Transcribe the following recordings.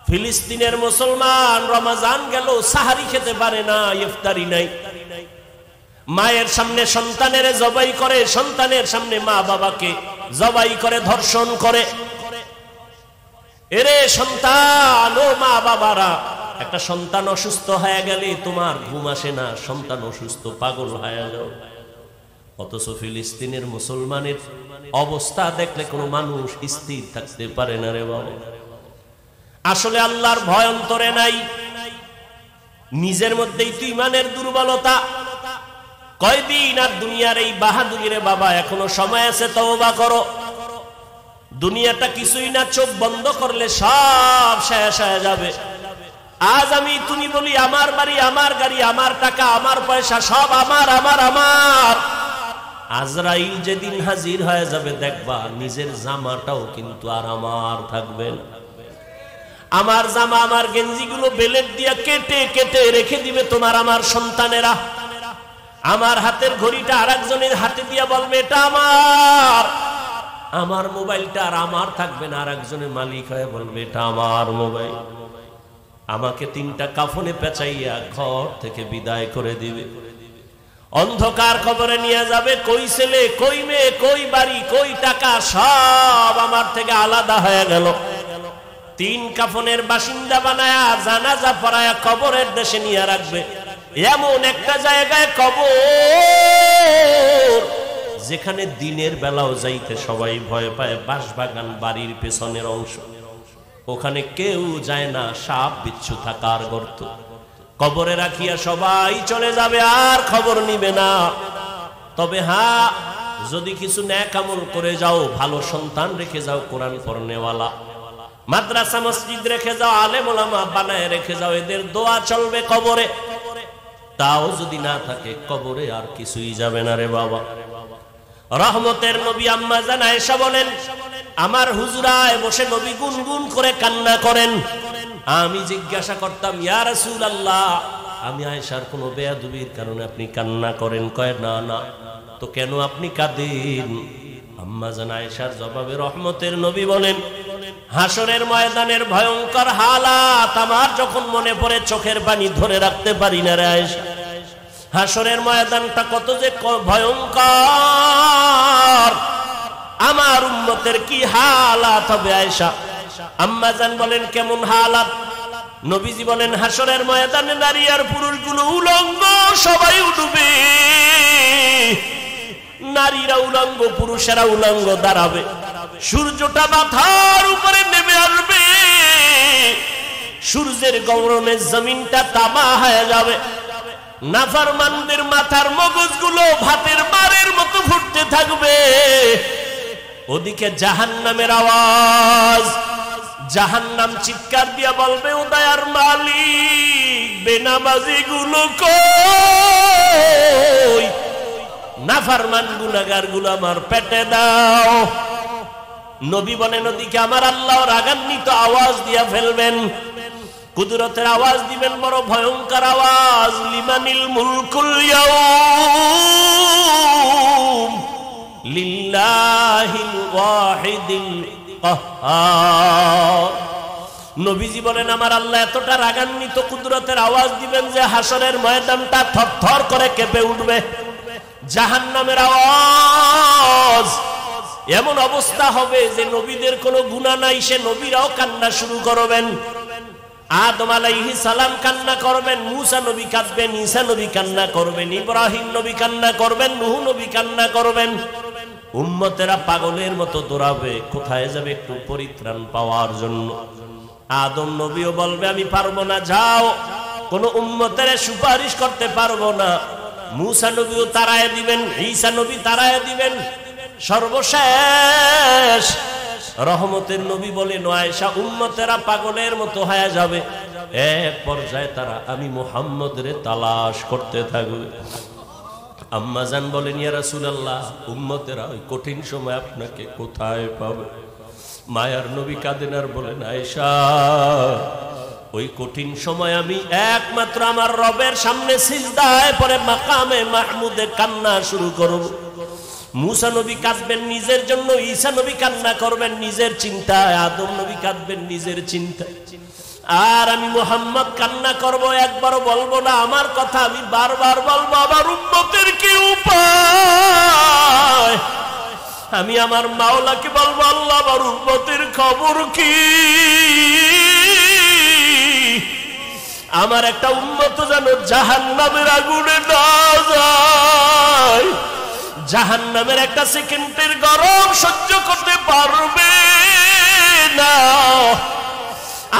ফিলিস্তিনের মুসলমান রমজান গেল সাহারি খেতে পারে না, ইফতারি নাই। মায়ের সামনে সন্তানের জবাই করে, সন্তানের সামনে মা বাবাকে জবাই করে, ধর্ষণ করে। এরে সন্তান, ও মা বাবারা, একটা সন্তান অসুস্থ হয়ে গেলে তোমার ঘুম আসে না, সন্তান অসুস্থ পাগল হয়ে যাও। অথচ ফিলিস্তিনের মুসলমানের অবস্থা দেখলে কোনো মানুষ স্থির থাকতে পারে না রে বাবা। আসলে আল্লাহর ভয় অন্তরে নাই, নিজের মধ্যেই তো ইমানের দুর্বলতা। কয়দিন আর দুনিয়ার এই বাহাদুরি রে বাবা, এখনো সময় আছে, তওবা করো। দুনিয়াটা কিছুই না, চোখ বন্ধ করলে সব শেষ হয়ে যাবে। আজ আমি তুমি বলি আমার বাড়ি, আমার গাড়ি, আমার টাকা, আমার পয়সা, সব আমার আমার আমার। আজরাইল যেদিন হাজির হয়ে যাবে দেখবা নিজের জামাটাও কিন্তু আর আমার থাকবে না। আমার জামা, আমার গেঞ্জিগুলো বেলেট দিয়া কেটে কেটে রেখে দিবে তোমার আমার সন্তানেরা। আমার হাতের ঘড়িটা আরেকজনের হাতে দিয়া বলবে এটা আমার। আমার মোবাইলটা আর আমার থাকবে না, আরেকজনের মালিক হয়ে বলবে এটা আমার মোবাইল। আমাকে 3টা কাফনে পেঁচাইয়া ঘর থেকে বিদায় করে দিবে। অন্ধকার কবরে নিয়ে যাবে। কই ছেলে, কই মেয়ে, কই বাড়ি, কই টাকা, সব আমার থেকে আলাদা হয়ে গেল। 3 কাফনের বাসিন্দা বানায়া জানাজা পড়ায়া কবরের দেশে নিয়ে রাখবে। এমন একটা জায়গায় কবর যেখানে দিনের বেলাও যাইতে সবাই ভয় পায়। বাঁশবাগান বাড়ির পেছনের অংশ, ওখানে কেউ যায় না, সাপ বিচ্ছু থাকার গর্ত। কবরে রাখিয়া সবাই চলে যাবে, আর খবর নিবে না। তবে হ্যাঁ, যদি কিছু নেক আমল করে যাও, ভালো সন্তান রেখে যাও, কোরআন পড়নেওয়ালা, মাদ্রাসা মসজিদ রেখে যাও, আলেম ওলামা বানায় রেখে যাও, এদের দোয়া চলবে কবরে। তাও যদি না থাকে, কবরে আর কিছুই যাবে না রে বাবা। রহমতের নবী আম্মা জান আয়েশা বলেন, আমার হুজরায় বসে নবী গুনগুন করে কান্না করেন। আমি জিজ্ঞাসা করতাম, ইয়া রাসূলুল্লাহ, আমি আয়েশার কোনো বেয়াদবির কারণে আপনি কান্না করেন? কয় না না, তো কেন আপনি কাঁদেন? আম্মা জান আয়েশার জবাবে রহমতের নবী বলেন, হাসরের ময়দানের ভয়ঙ্কর হালাত আমার যখন মনে পড়ে চোখের পানি ধরে রাখতে পারি না রে আয়েশা। হাসরের ময়দানটা কত যে ভয়ঙ্কর, আমার উম্মতের কি হালাত হবে আয়েশা। আম্মা জান বলেন, কেমন হালাত? নবীজি বলেন, হাসরের ময়দানে নারী আর পুরুষগুলো উলঙ্গ, সবাই উঠবে। নারীরা উলঙ্গ, পুরুষেরা উলঙ্গ দাঁড়াবে। সূর্যটা মাথার উপরে নেমে আসবে, সূর্যের গরমে জমিনটা তামা হয়ে যাবে। নাফরমানদের মাথার মগজগুলো ভাতের মারের মতো ফুটতে থাকবে। ওদিকে জাহান্নামের আওয়াজ, জাহান্নাম চিৎকার দিয়া বলবে, ও দয়ার মালিক, বেনামাজি গুলো কই? নাফরমান গুনাহগার গুলো আমার পেটে দাও। নবী বলেন, ওদিকে আমার আল্লাহ রাগান্বিত আওয়াজ দিয়া ফেলবেন, কুদরতের আওয়াজ দিবেন, বড় ভয়ঙ্কর আওয়াজ। লিমানিল মুলকুল ইয়াউম লিল্লাহিল ওয়াহিদিল কাহ্হার। নবীজি বলেন, আমার আল্লাহ এতটা রাগান্বিত কুদরতের আওয়াজ দিবেন যে হাসরের ময়দানটা থরথর করে কেঁপে উঠবে। জাহান্নামের আওয়াজ, এমন অবস্থা হবে যে নবীদের কোনো গুনাহ নাই, সে নবীরাও কান্না শুরু করবেন। আদম আলাইহিস সালাম কান্না করবেন, মুসা নবী কাঁদবেন, ঈসা নবী কান্না করবেন, ইব্রাহিম নবী কান্না করবেন, নূহ নবী কান্না করবেন। উম্মতেরা পাগলের মতো দৌড়াবে, কোথায় যাবে একটু পরিত্রাণ পাওয়ার জন্য। আদম নবীও বলবে, আমি পারবো না, যাও, কোন উম্মতের সুপারিশ করতে পারবো না। মুসা নবীও তাড়ায় দিবেন, ঈসা নবী তাড়ায় দিবেন। সর্বশেষ রহমতের নবী বলেন, আয়েশা, উম্মতেরা পাগলের মতো হয়ে যাবে। এক পর্যায়ে তারা আমি মুহাম্মদরে তালাশ করতে থাকবে। আম্মা জান বলেন, ইয়া রাসূলুল্লাহ, উম্মতেরা ওই কঠিন সময় আপনাকে কোথায় পাবে? মায়ার নবী কাঁদেন আর বলেন, আয়েশা, ওই কঠিন সময় আমি একমাত্র আমার রবের সামনে সিজদায় পড়ে মাকামে মাহমুদে কান্না শুরু করব। মুসা নবী কাঁদবেন নিজের জন্য, ঈসা নবী কান্না করবেন নিজের চিন্তায়, আদম নবী কাঁদবেন নিজের চিন্তায়। আর আমি মুহাম্মদ কান্না করব, একবারও বলবো না আমার কথা, আমি বারবার বলবো আমার উম্মতের কি উপায়। আমি আমার মাওলাকে বলবো, আল্লাহ আমার উম্মতের খবর কি। আমার একটা উম্মত যেন জাহান্নামের আগুনে না যায়, জাহান্নামের একটা সেকেন্ডের গরম সহ্য করতে পারবে না।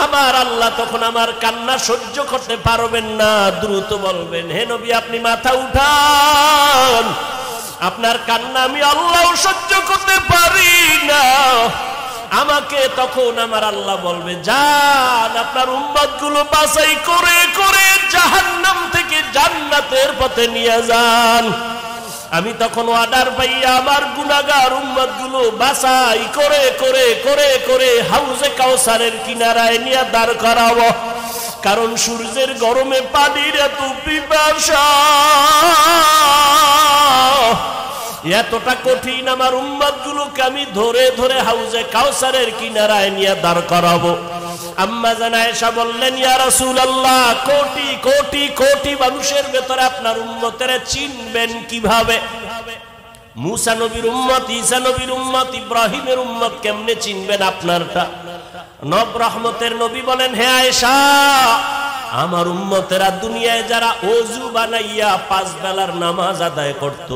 আমার আল্লাহ তখন আমার কান্না সহ্য করতে পারবেন না, দ্রুত বলবেন, হে নবী আপনি মাথা উঠান, আপনার কান্না আমি আল্লাহ সহ্য করতে পারি না। আমাকে তখন আমার আল্লাহ বলবে, যান আপনার উম্মতগুলো বাছাই করে করে জাহান্নাম থেকে জান্নাতের পথে নিয়ে যান। আমি তখন অর্ডার পাইয়া আমার গুনাহগার উম্মতগুলো বাছাই করে করে করে করে হাউজে কাউসারের কিনারায় নিয়ে দাঁড় করাবো। কারণ সূর্যের গরমে পানির এত পিপাসা, এতটা কঠিন, আমার উম্মতগুলোকে আমি ধরে ধরে হাউজে কাউসারের কিনারায় নিয়ে দাঁড় করাবো। আম্মা জান আয়েশা বললেন, ইয়া রাসূলুল্লাহ, কোটি কোটি কোটি মানুষের ভেতরে আপনার উম্মতেরা চিনবেন কিভাবে? মুসা নবীর উম্মত, ঈসা নবীর উম্মত, ইব্রাহিমের উম্মত কেমনে চিনবেন আপনারটা? নব রহমতের নবী বলেন, হে আয়েশা, আমার উম্মতেরা দুনিয়ায় যারা ওযু বানাইয়া 5 বেলার নামাজ আদায় করত,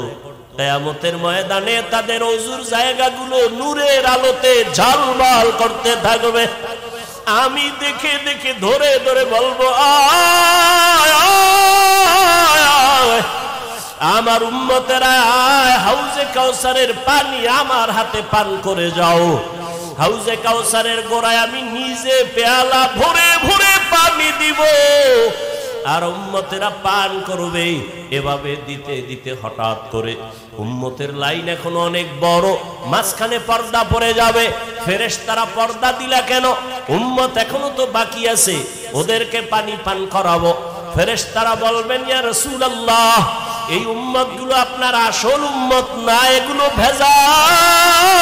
কিয়ামতের ময়দানে তাদের ওযুর জায়গাগুলো নূরের আলোতে ঝলমল করতে থাকবে। আমি দেখে দেখে ধরে ধরে বলবো, আমার উম্মতেরা হাউজে কাউসারের পানি আমার হাতে পান করে যাও। হাউজে কাউসারের গোড়ায় আমি নিজে পেয়ালা ভরে ভরে পানি দিব, আর উম্মতেরা পান করবে। এভাবে দিতে দিতে হঠাৎ করে উম্মতের লাইন এখন অনেক বড়, মাঝখানে পর্দা পড়ে যাবে। ফেরেশতারা পর্দা দিলা কেন? উম্মত এখনো তো বাকি আছে, ওদেরকে পানি পান করাবো। ফেরেশতারা বলবেন, ইয়া রাসূলুল্লাহ, এই উম্মতগুলো আপনার আসল উম্মত না, এগুলো ভেজাল।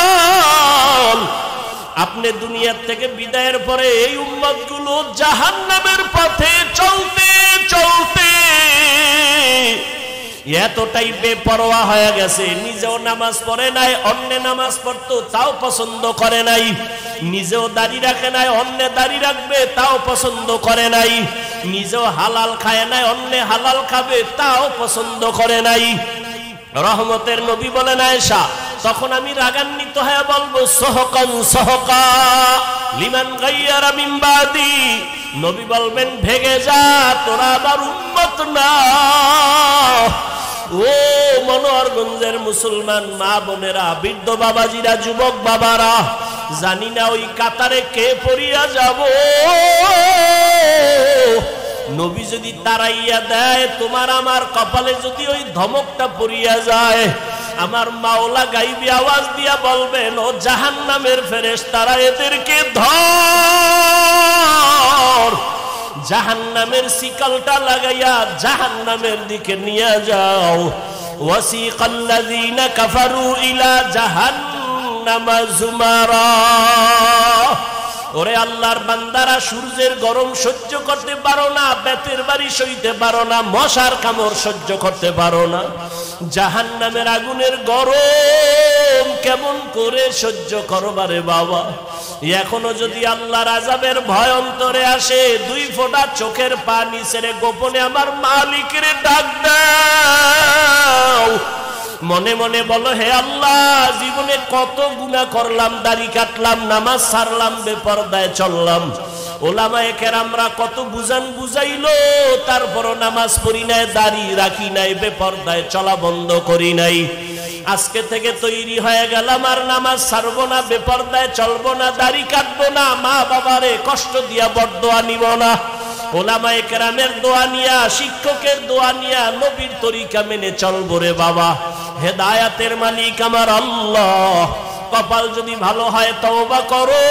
আপনি দুনিয়া থেকে বিদায়ের পরে এই উম্মতগুলো জাহান্নামের পথে চলতে চলতে এতটাই বেপরোয়া হয়ে গেছে, নিজেও নামাজ পড়ে নাই, অন্য নামাজ পড়তো তাও পছন্দ করে নাই, নিজেও দাড়ি রাখে নাই, অন্য দাড়ি রাখবে তাও পছন্দ করে নাই, নিজেও হালাল খায় নাই, অন্য হালাল খাবে তাও পছন্দ করে নাই। রহমতের নবী বলেন, আয়েশা, তখন আমি রাগান্বিত হয়ে বলবো, সহকান সহকা লিমান গায়্যারা মিন বাদি। নবী বলবেন, ভেগে যা, তোরা আমার উম্মত না। ও মনোহরগঞ্জের মুসলমান মা বোনেরা, বৃদ্ধ বাবাজিরা, যুবক বাবারা, জানি না ওই কাতারে কে পড়িয়া যাব। নবী যদি তাড়াইয়া দেয়, তোমার আমার কপালে যদি ওই ধমকটা পড়িয়া যায়, আমার মাওলা গাইবি আওয়াজ দিয়া বলবেন, ও জাহান্নামের ফেরেশতারা, এদেরকে ধর, জাহান্নামের শিকলটা লাগাইয়া জাহান্নামের দিকে নিয়ে যাও। ওয়াসিকাল্লাযীনা কাফারু ইলা জাহান্নামা যুমারা। ওরে আল্লাহর বান্দারা, সূর্যের গরম সহ্য করতে পারো না, বেতের বাড়ি সইতে পারো না, মশার কামড় সহ্য করতে পারো না, জাহান্নামের আগুনের গরম কেমন করে সহ্য করবারে বাবা। এখনো যদি আল্লাহর আযাবের ভয় অন্তরে আসে, 2 ফোঁটা চোখের পানি ছেড়ে গোপনে আমার মালিকের ডাক দাও। মনে মনে বলো, হে আল্লাহ, জীবনে কত গুনাহ করলাম, দাড়ি কাটলাম, নামাজ ছাড়লাম, বেপরদায় চললাম, ওলামায়ে কেরামরা কত বুঝান বুঝাইলো, তারপরও নামাজ পড়ি নাই, দাড়ি রাখি নাই, বেপরদায় চলা বন্ধ করি নাই। আজকে থেকে তৈরি হয়ে গেলাম, আর নামাজ ছাড়বো না, বেপরদায় চলবো না, দাড়ি কাটবো না, মা বাবারে কষ্ট দিয়া বরদোয়া নিব না, ওলামায়ে কেরামের দোয়া নিয়া, শিক্ষকের দোয়া নিয়া, নবীর তরিকা মেনে চলবো রে বাবা। হেদায়াতের মালিক আমার আল্লাহ, কপাল যদি ভালো হয় তওবা করো,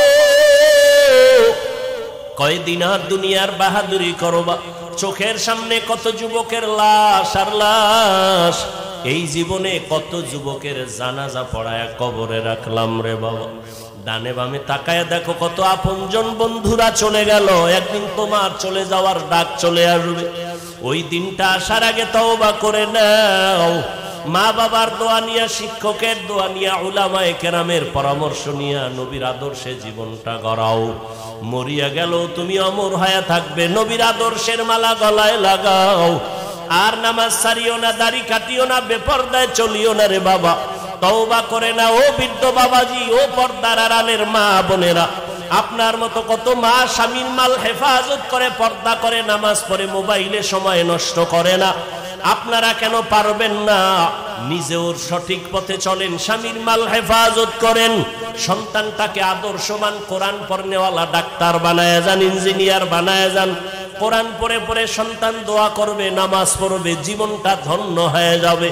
কয়দিন আর দুনিয়ার বাহাদুরি করবা। চোখের সামনে কত যুবকের লাশ আর লাশ, এই জীবনে কত যুবকের জানাজা পড়ায় কবরে রাখলাম রে বাবা। ডানে বামে তাকায় দেখো কত আপনজন বন্ধুরা চলে গেল। একদিন তোমার চলে যাওয়ার ডাক চলে আসবে। ওই দিনটা আসার আগে তওবা করে নাও। মা বাবার দোয়া নিয়া, শিক্ষকের দোয়া নিয়া, উলামায়ে কেরামের পরামর্শ নিয়া নবীর আদর্শে জীবনটা গড়াও। মরিয়া গেল তুমি অমর হয়ে থাকবে। নবীর আদর্শের মালা গলায় লাগাও। আর নামাজ ছাড়িও না, দাড়ি কাটিও না, বেপরদায় চলিও না রে বাবা। তওবা করে না ও বৃদ্ধ বাবাজি, ও পর্দার আড়ালের মা বোনেরা। আপনার মতো কত মা স্বামীর মাল হেফাজত করে, পর্দা করে, নামাজ পড়ে, মোবাইলে সময় নষ্ট করে না। আপনারা কেন পারবেন না? নিজেও সঠিক পথে চলেন, স্বামীর মাল হেফাজত করেন, সন্তানটাকে আদর্শবান কোরআন পড়নেওয়ালা ডাক্তার বানায় যান, ইঞ্জিনিয়ার বানায় যান। কোরআন পড়ে পড়ে সন্তান দোয়া করবে, নামাজ পড়বে, জীবনটা ধন্য হয়ে যাবে।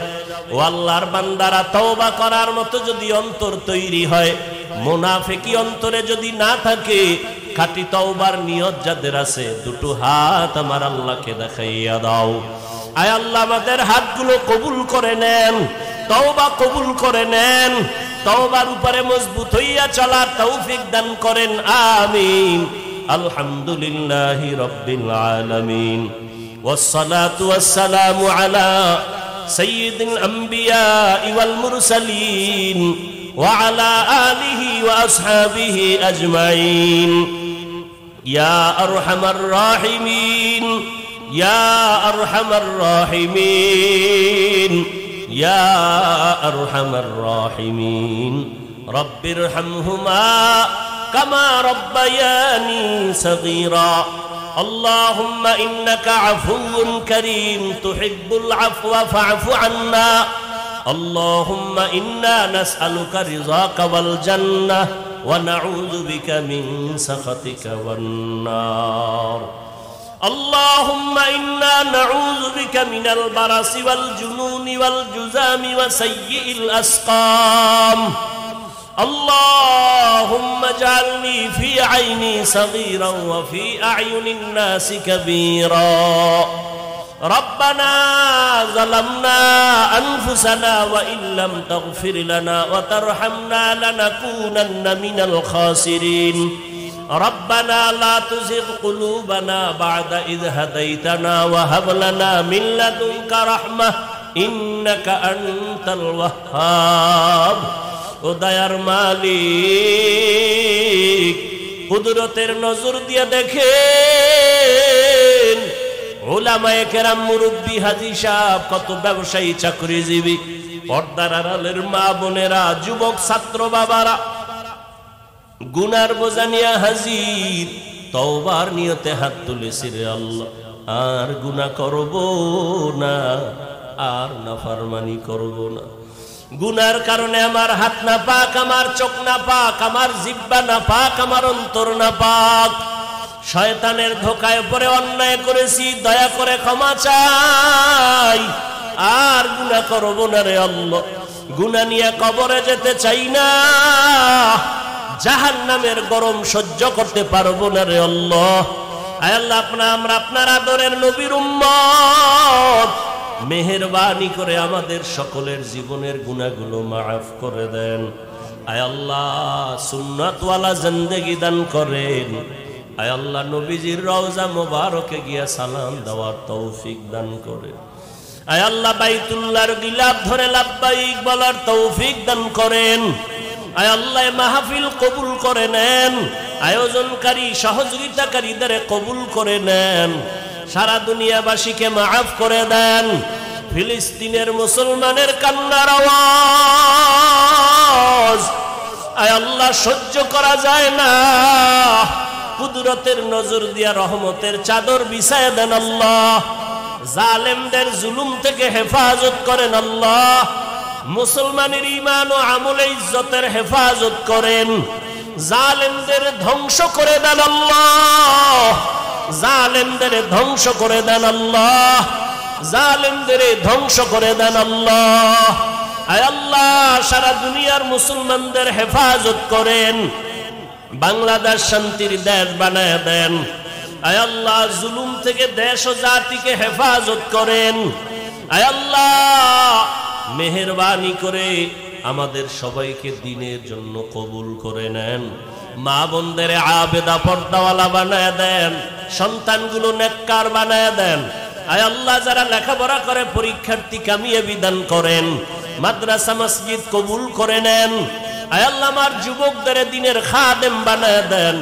ও আল্লাহর বান্দারা, তওবা করার মতো যদি অন্তর তৈরি হয়, মুনাফিকি অন্তরে যদি না থাকে, খাঁটি তওবার নিয়ত যাদের আছে, দুটো হাত আমার আল্লাহকে দেখাইয়া দাও। আয় আল্লাহ, আমাদের হাতগুলো কবুল করে নেন, তওবা কবুল করে নেন, তওবার উপরে মজবুত হইয়া চলার তৌফিক দান করেন। আমিন। আলহামদুলিল্লাহি রাব্বিল আলামিন, ওয়াসসালাতু ওয়াসসালামু আলা সাইয়্যিদিল আম্বিয়া ওয়াল মুরসালিন ওয়া আলা আলিহি ওয়া আসহাবিহি আজমাইন। ইয়া আরহামার রাহিমিন, ইয়া আরহামার রাহিমিন, ইয়া আরহামার রাহিমিন। রব্বিরহামহুমা কামা রব্বায়ানি সগীরা। আল্লাহুম্মা ইন্নাকা আফুউন কারীম তুহিব্বুল আফওয়া ফা'ফু আন্না। আল্লাহুম্মা ইন্না নাসআলুকা রিযাকা ওয়াল জান্নাহ ওয়া নাউযু বিকা মিন সাখাতিকা ওয়ান নার। আল্লাহুম্মা ইন্না নাউযু বিকা মিনাল বারাসি ওয়াল জুনুনি ওয়াল জুযামি ওয়া সাইয়্যিল আসকাম। اللهم اجعلني في عيني صغيرا وفي أعين الناس كبيرا. ربنا ظلمنا أنفسنا وإن لم تغفر لنا وترحمنا لنكونن من الخاسرين. ربنا لا تزغ قلوبنا بعد إذ هديتنا وهب لنا من لدنك رحمة إنك أنت الوهاب. ও দয়ার মালিক, কুদরতের নজর দিয়ে দেখেন উলামায়ে কেরাম, মুরব্বী, হাজী সাহেব, কত ব্যবসায়ী, চাকরিজীবী, পর্দার আড়ালের মা বোনেরা, যুবক ছাত্র বাবারা গুনার বোঝা নিয়ে হাজির, তওবার নিয়তে হাত তুলেছি রে আল্লাহ, আর গুনাহ করব না, আর নাফরমানি করব না। গুনার কারণে আমার হাত না পাক, আমার চোখ না পাক, আমার জিহ্বা না পাক, আমার অন্তর না পাক। শয়তানের ধোঁকায় পড়ে অন্যায় করেছি, দয়া করে ক্ষমা চাই, আর গুনাহ করব না রে আল্লাহ। গুনাহ নিয়ে কবরে যেতে চাই না, জাহান্নামের গরম সহ্য করতে পারবো না রে আল্লাহ। আয় আল্লাহ, আমরা আপনার আদরের নবীর উম্মত, মেহেরবানি করে আমাদের সকলের জীবনের গুনাহগুলো মাফ করে দেন। আয় আল্লাহ, সুন্নাতওয়ালা জিন্দেগি দান করেন। আয় আল্লাহ, নবীজির রওজা মোবারকে গিয়া সালাম দেওয়ার তৌফিক দান করেন। আয় আল্লাহ, বাইতুল্লাহর গিলাফ ধরে লাব্বাইক বলার তৌফিক দান করেন। আয় আল্লাহ, মাহফিল কবুল করে নেন, আয়োজনকারী সহযোগিতাকারীদের কবুল করে নেন, সারা দুনিয়াবাসীকে মাফ করে দেন। ফিলিস্তিনের মুসলমানের কান্নার আওয়াজ আয় আল্লাহ সহ্য করা যায় না, কুদরতের নজর দিয়া রহমতের চাদর বিছায় দেন আল্লাহ। জালেমদের জুলুম থেকে হেফাজত করেন আল্লাহ। মুসলমানের ঈমান ও আমলে ইজ্জতের হেফাজত করেন। জালেমদের ধ্বংস করে দেন আল্লাহ, জালেমদের ধ্বংস করে দেন আল্লাহ, জালেমদের ধ্বংস করে দেন আল্লাহ। আয় আল্লাহ, সারা দুনিয়ার মুসলমানদের হেফাজত করেন, বাংলাদেশ শান্তির দেশ বানায় দেন। আয় আল্লাহ, জুলুম থেকে দেশ ও জাতিকে হেফাজত করেন। আয় আল্লাহ, মেহেরবানি করে আমাদের সবাইকে দ্বীনের জন্য কবুল করে নেন। মা বোনদের আবেদা পর্দাওয়ালা বানায় দেন, সন্তানগুলো নেককার বানায় দেন। আয় আল্লাহ, যারা লেখাপড়া করে পরীক্ষার্থী কামিয়াবি দান করেন, মাদ্রাসা মসজিদ কবুল করে নেন। আয় আল্লাহ, আমার যুবকদের দ্বীনের খাদেম বানায় দেন।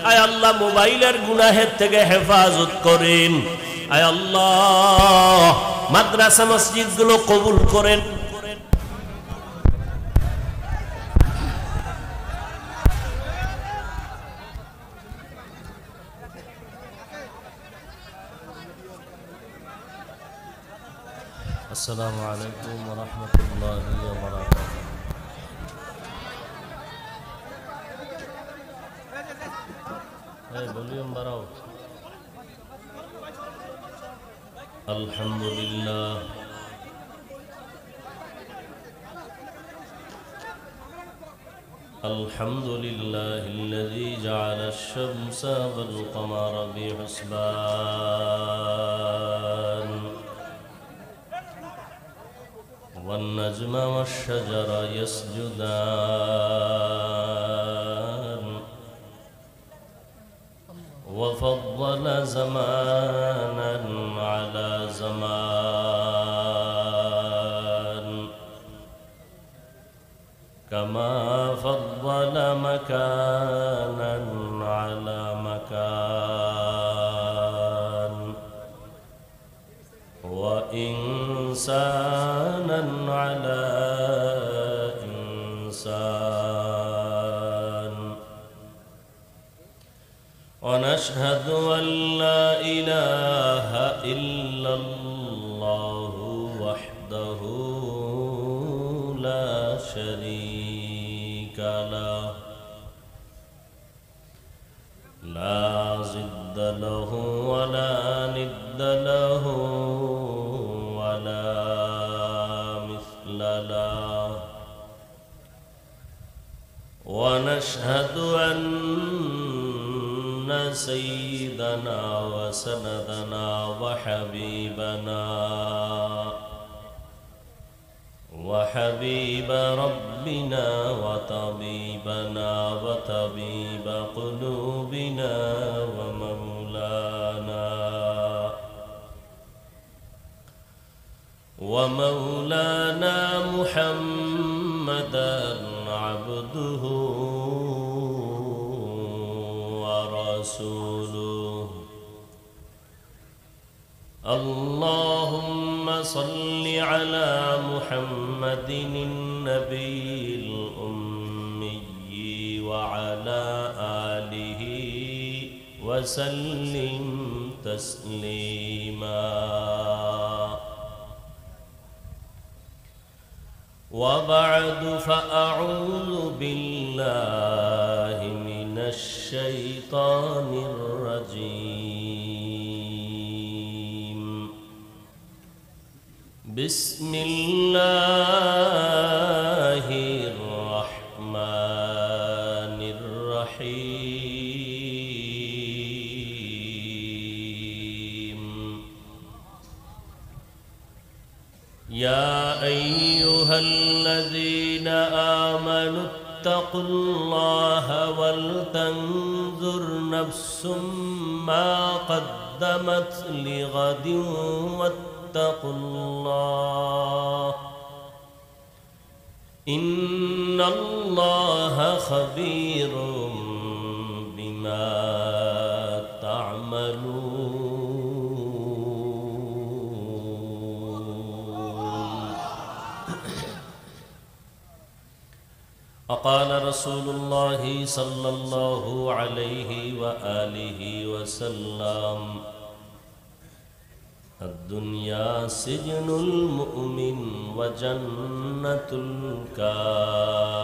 আয় আল্লাহ, মোবাইলের গুনাহের থেকে হেফাজত করেন। আয় আল্লাহ, মাদ্রাসা মসজিদ গুলো কবুল করেন। আসসালামু আলাইকুম ওয়া রাহমাতুল্লাহি ওয়া বারাকাতুহু। এই ভলিউম বাড়াও। আলহামদুলিল্লাহ আলহামদুলিল্লাহিল্লাযী জাআলা আশ-শামসা ওয়াল কমারা বিহিসবান والنجم والشجر يسجدان وفضل زمانا على زمان كما فضل مكانا على مكان وإنسانا على إنسان ونشهد أن لا إله إلا الله وحده لا شريك له لا ضد له ولا ند له ولا مثل له ونشهد أن سيدنا وسندنا وحبيب ربنا وطبيبنا وطبيب قلوبنا ومولانا محمدا عبده ورسوله اللهم صل على محمد النبي الأمي وعلى آله وسلم تسليما وبعد فأعوذ بالله من الشيطان الرجيم بسم الله الرحمن الرحيم يا أيها الذين آمنوا اتقوا الله ولتنظر نفس ما قدمت لغد واتقوا الله إن الله خبير بما تعملون وقال رسول الله صلى الله عليه وآله وسلم الدنيا سجن المؤمن وجنة الكافر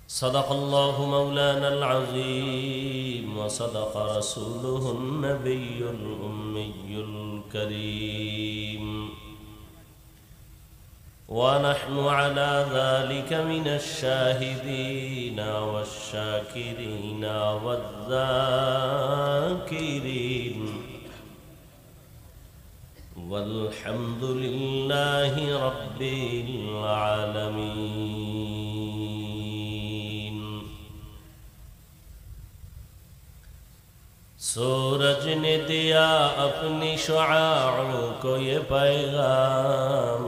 صدق الله مولانا العظيم وصدق رسوله النبي الأمي الكريم ونحن على ذلك من الشاهدين والشاكرين والذاكرين والحمد لله رب العالمين. सूरज ने दिया अपनी शुआओं को ये पैगाम,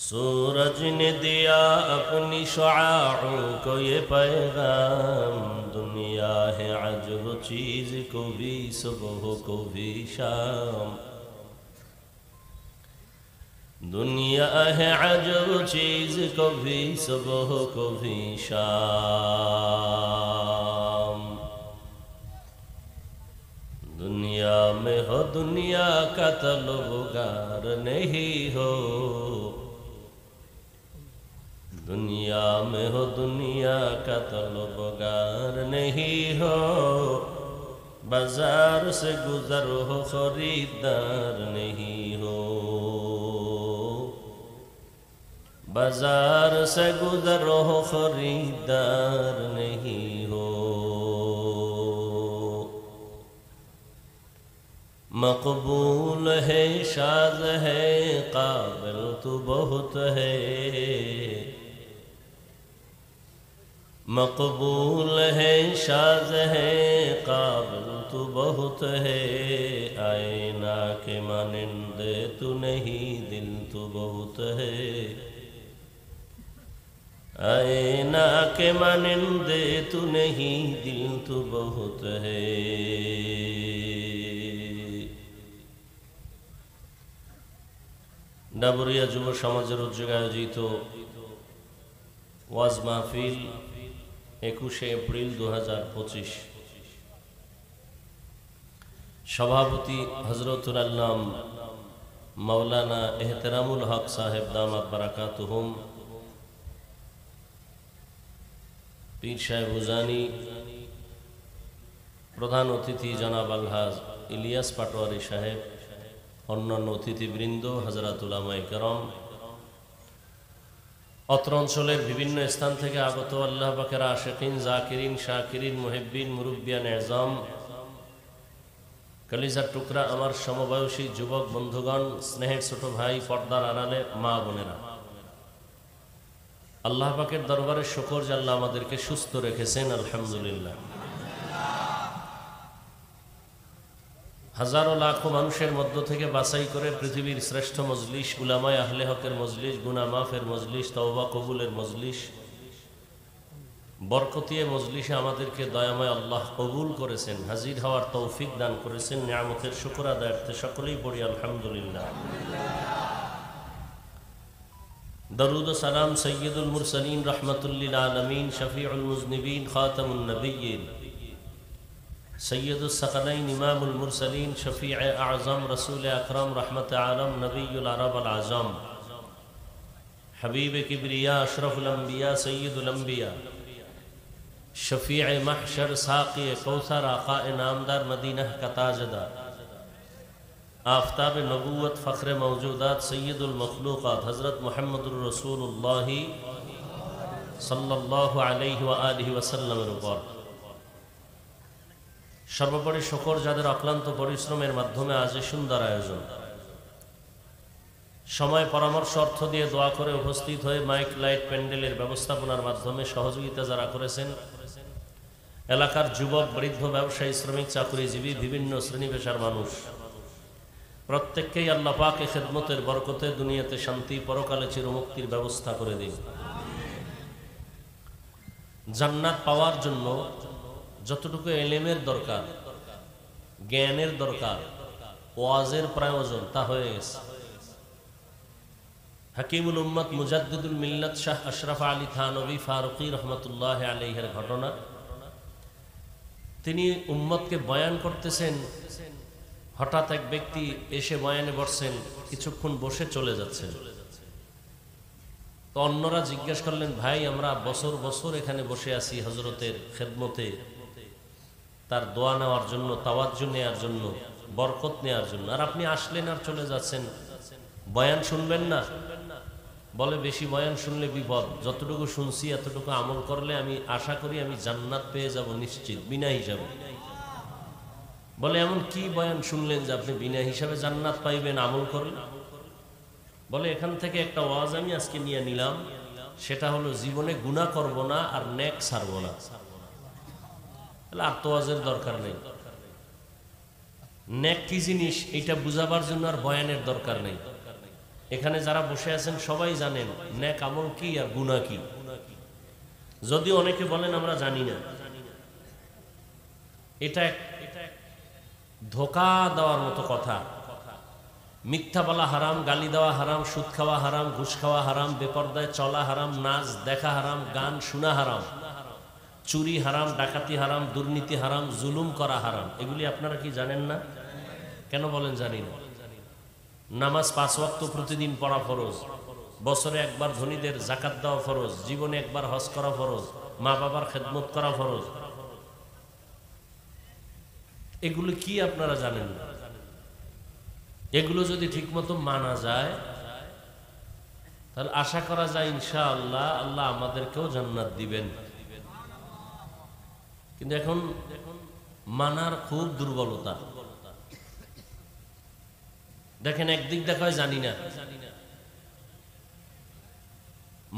सूरज ने दिया अपनी शुआओं को ये पैगाम, दुनिया है अजब चीज को भी सुबह को भी शाम, दुनिया है अजब चीज को भी सुबह को भी शाम। दुनिया में हो दुनिया का तलबगार नहीं हो, दुनिया में हो दुनिया का तलबगार नहीं हो, बाजार से गुजर हो खरीदार नहीं हो, बाजार से गुजर हो खरीदार नहीं हो। मकबूल है शाज़ है काबिल तो बहुत है, मकबूल है शाज़ है काबिल तो बहुत है, आईना के मानिंदे तू नहीं दिल तो बहुत है, आईना के मानिंदे तू नहीं दिल तो बहुत है। ডাবরিয়া যুব সমাজের উদ্যোগে আয়োজিত ওয়াজ মাহফিল 21 এপ্রিল 2025, সভাপতি হযরতুল আল্লাম মাওলানা এহতেরামুল হক সাহেব দামাত বারাকাতুহুম, পীর সাহেব হুজানি, প্রধান অতিথি জনাব আলহাজ ইলিয়াস পাটোয়ারি সাহেব, অন্যান্য অতিথিবৃন্দ, হযরত উলামায়ে কেরাম, অত্র অঞ্চলের বিভিন্ন স্থান থেকে আগত আল্লাহ পাকের আশিকিন, জাকিরিন, শাকিরিন, মুহিব্বিন, মুরব্বিয়ান এজাম, কলিজার টুকরা আমার সমবয়সী যুবক বন্ধুগণ, স্নেহের ছোট ভাই, পর্দার আড়ালে মা বোনেরা, আল্লাহ পাকের দরবারে শুকর যে আল্লাহ আমাদেরকে সুস্থ রেখেছেন, আলহামদুলিল্লাহ। হাজারো লাখো মানুষের মধ্য থেকে বাছাই করে পৃথিবীর শ্রেষ্ঠ মজলিস, উলামায়ে আহলে হকের মজলিস, গুনাহ মাফের মজলিস, তওবা কবুলের মজলিস, বরকতিয়ে মজলিসে আমাদেরকে দয়াময় আল্লাহ কবুল করেছেন, হাজির হওয়ার তৌফিক দান করেছেন। নিয়ামতের শুকর আদায়ার্থে সকলেই পড়ি আলহামদুলিল্লাহ। দরুদ ও সালাম সৈয়দুল মুরসালিন রাহমাতুল লিল আলামিন, শফিউল মুজনিবিন, খাতামুন নবিয়্যিন, সৈয়দুস সাকালাইন, ইমামুল মুরসালিন, শফিউ আযম, রাসূল আকরাম, রাহমাতে আলম, নবিয়ুল আরব আল আযম, হাবিব কিবরিয়া, আশরাফুল আম্বিয়া, সৈয়দুল আম্বিয়া, শফিউ মাহশর, সাকি কৌসর, আকায়ে নামদার, মদিনা का ताजदार, आफताब नबूवत, फ़ख्र मौजूदात, सैयदुल मखलूक़ात, हज़रत मुहम्मदुर रसूलुल्लाह सल्लल्लाहु अलैहि व आलिहि वसल्लमेर উপর সর্বোপরি শুকর যাদের অক্লান্ত পরিশ্রমের মাধ্যমে আজ এই সুন্দর আয়োজন, সময় পরামর্শ অর্থ দিয়ে দোয়া করে উপস্থিত হয়ে মাইক লাইট প্যান্ডেলের ব্যবস্থাপনার মাধ্যমে সহযোগিতা যারা করেছেন, এলাকার যুবক, বৃদ্ধ, ব্যবসায়ী, শ্রমিক, চাকরিজীবী, বিভিন্ন শ্রেণী পেশার মানুষ প্রত্যেককেই আল্লাহ পাক এই খিদমতের বরকতে দুনিয়াতে শান্তি, পরকালে চিরমুক্তির ব্যবস্থা করে দিন। জান্নাত পাওয়ার জন্য যতটুকু ইলমের দরকার, জ্ঞানের দরকার, ওয়াজের প্রয়োজন তা হয়ে গেছে। হাকিমুল উম্মত মুজাদ্দিদুল মিল্লাত শাহ আশরাফ আলী থানভী ফারুকী রহমতুল্লাহ আলাইহির ঘটনা, তিনি উম্মতকে বয়ান করতেছেন, হঠাৎ এক ব্যক্তি এসে বয়ানে বসছেন, কিছুক্ষণ বসে চলে যাচ্ছেন। তো অন্যরা জিজ্ঞেস করলেন, ভাই আমরা বছর বছর এখানে বসে আছি হযরতের খেদমতে, তার দোয়া নেওয়ার জন্য, তাওয়াজ্জু নেওয়ার জন্য, বরকত নেওয়ার জন্য, আর আপনি আসলেন আর চলে যাচ্ছেন, বয়ান শুনবেন না? বলে বেশি বয়ান শুনলে বিপদ, যতটুকু শুনছি এতটুকু আমল করলে আমি আশা করি আমি জান্নাত পেয়ে যাব নিশ্চিত, বিনা হিসাবে। বলে এমন কি বয়ান শুনলেন যে আপনি বিনা হিসাবে জান্নাত পাইবেন, আমল করেন? বলে এখান থেকে একটা ওয়াজ আমি আজকে নিয়ে নিলাম, সেটা হলো জীবনে গুনাহ করব না আর নেক ছাড়বো না। তাহলে আর তো ওয়াজের দরকার নেই। নেক কি জিনিস এটা বুঝাবার জন্য আর বয়ানের দরকার নেই। এখানে যারা বসে আছেন সবাই জানেন নেক আমল কি আর গুনাহ কি। যদি অনেকে বলেন আমরা জানি না, এটা ধোঁকা দেওয়ার মতো কথা। মিথ্যা বলা হারাম, গালি দেওয়া হারাম, সুদ খাওয়া হারাম, ঘুষ খাওয়া হারাম, বেপরদায় চলা হারাম, নাচ দেখা হারাম, গান শোনা হারাম, চুরি হারাম, ডাকাতি হারাম, দুর্নীতি হারাম, জুলুম করা হারাম। এগুলি আপনারা কি জানেন না? কেন বলেন জানি না? নামাজ 5 ওয়াক্ত প্রতিদিন পড়া ফরজ, বছরে একবার ধনীদের যাকাত দেওয়া ফরজ, জীবনে একবার হজ করা ফরজ, মা বাবার খেদমত করা ফরজ। এগুলো কি আপনারা জানেন না? এগুলো যদি ঠিকমতো মানা যায় তাহলে আশা করা যায় ইনশাআল্লাহ আল্লাহ আমাদেরকেও জান্নাত দিবেন। কিন্তু এখন মানার খুব দুর্বলতা। দেখেন একদিক দেখা হয় জানি না,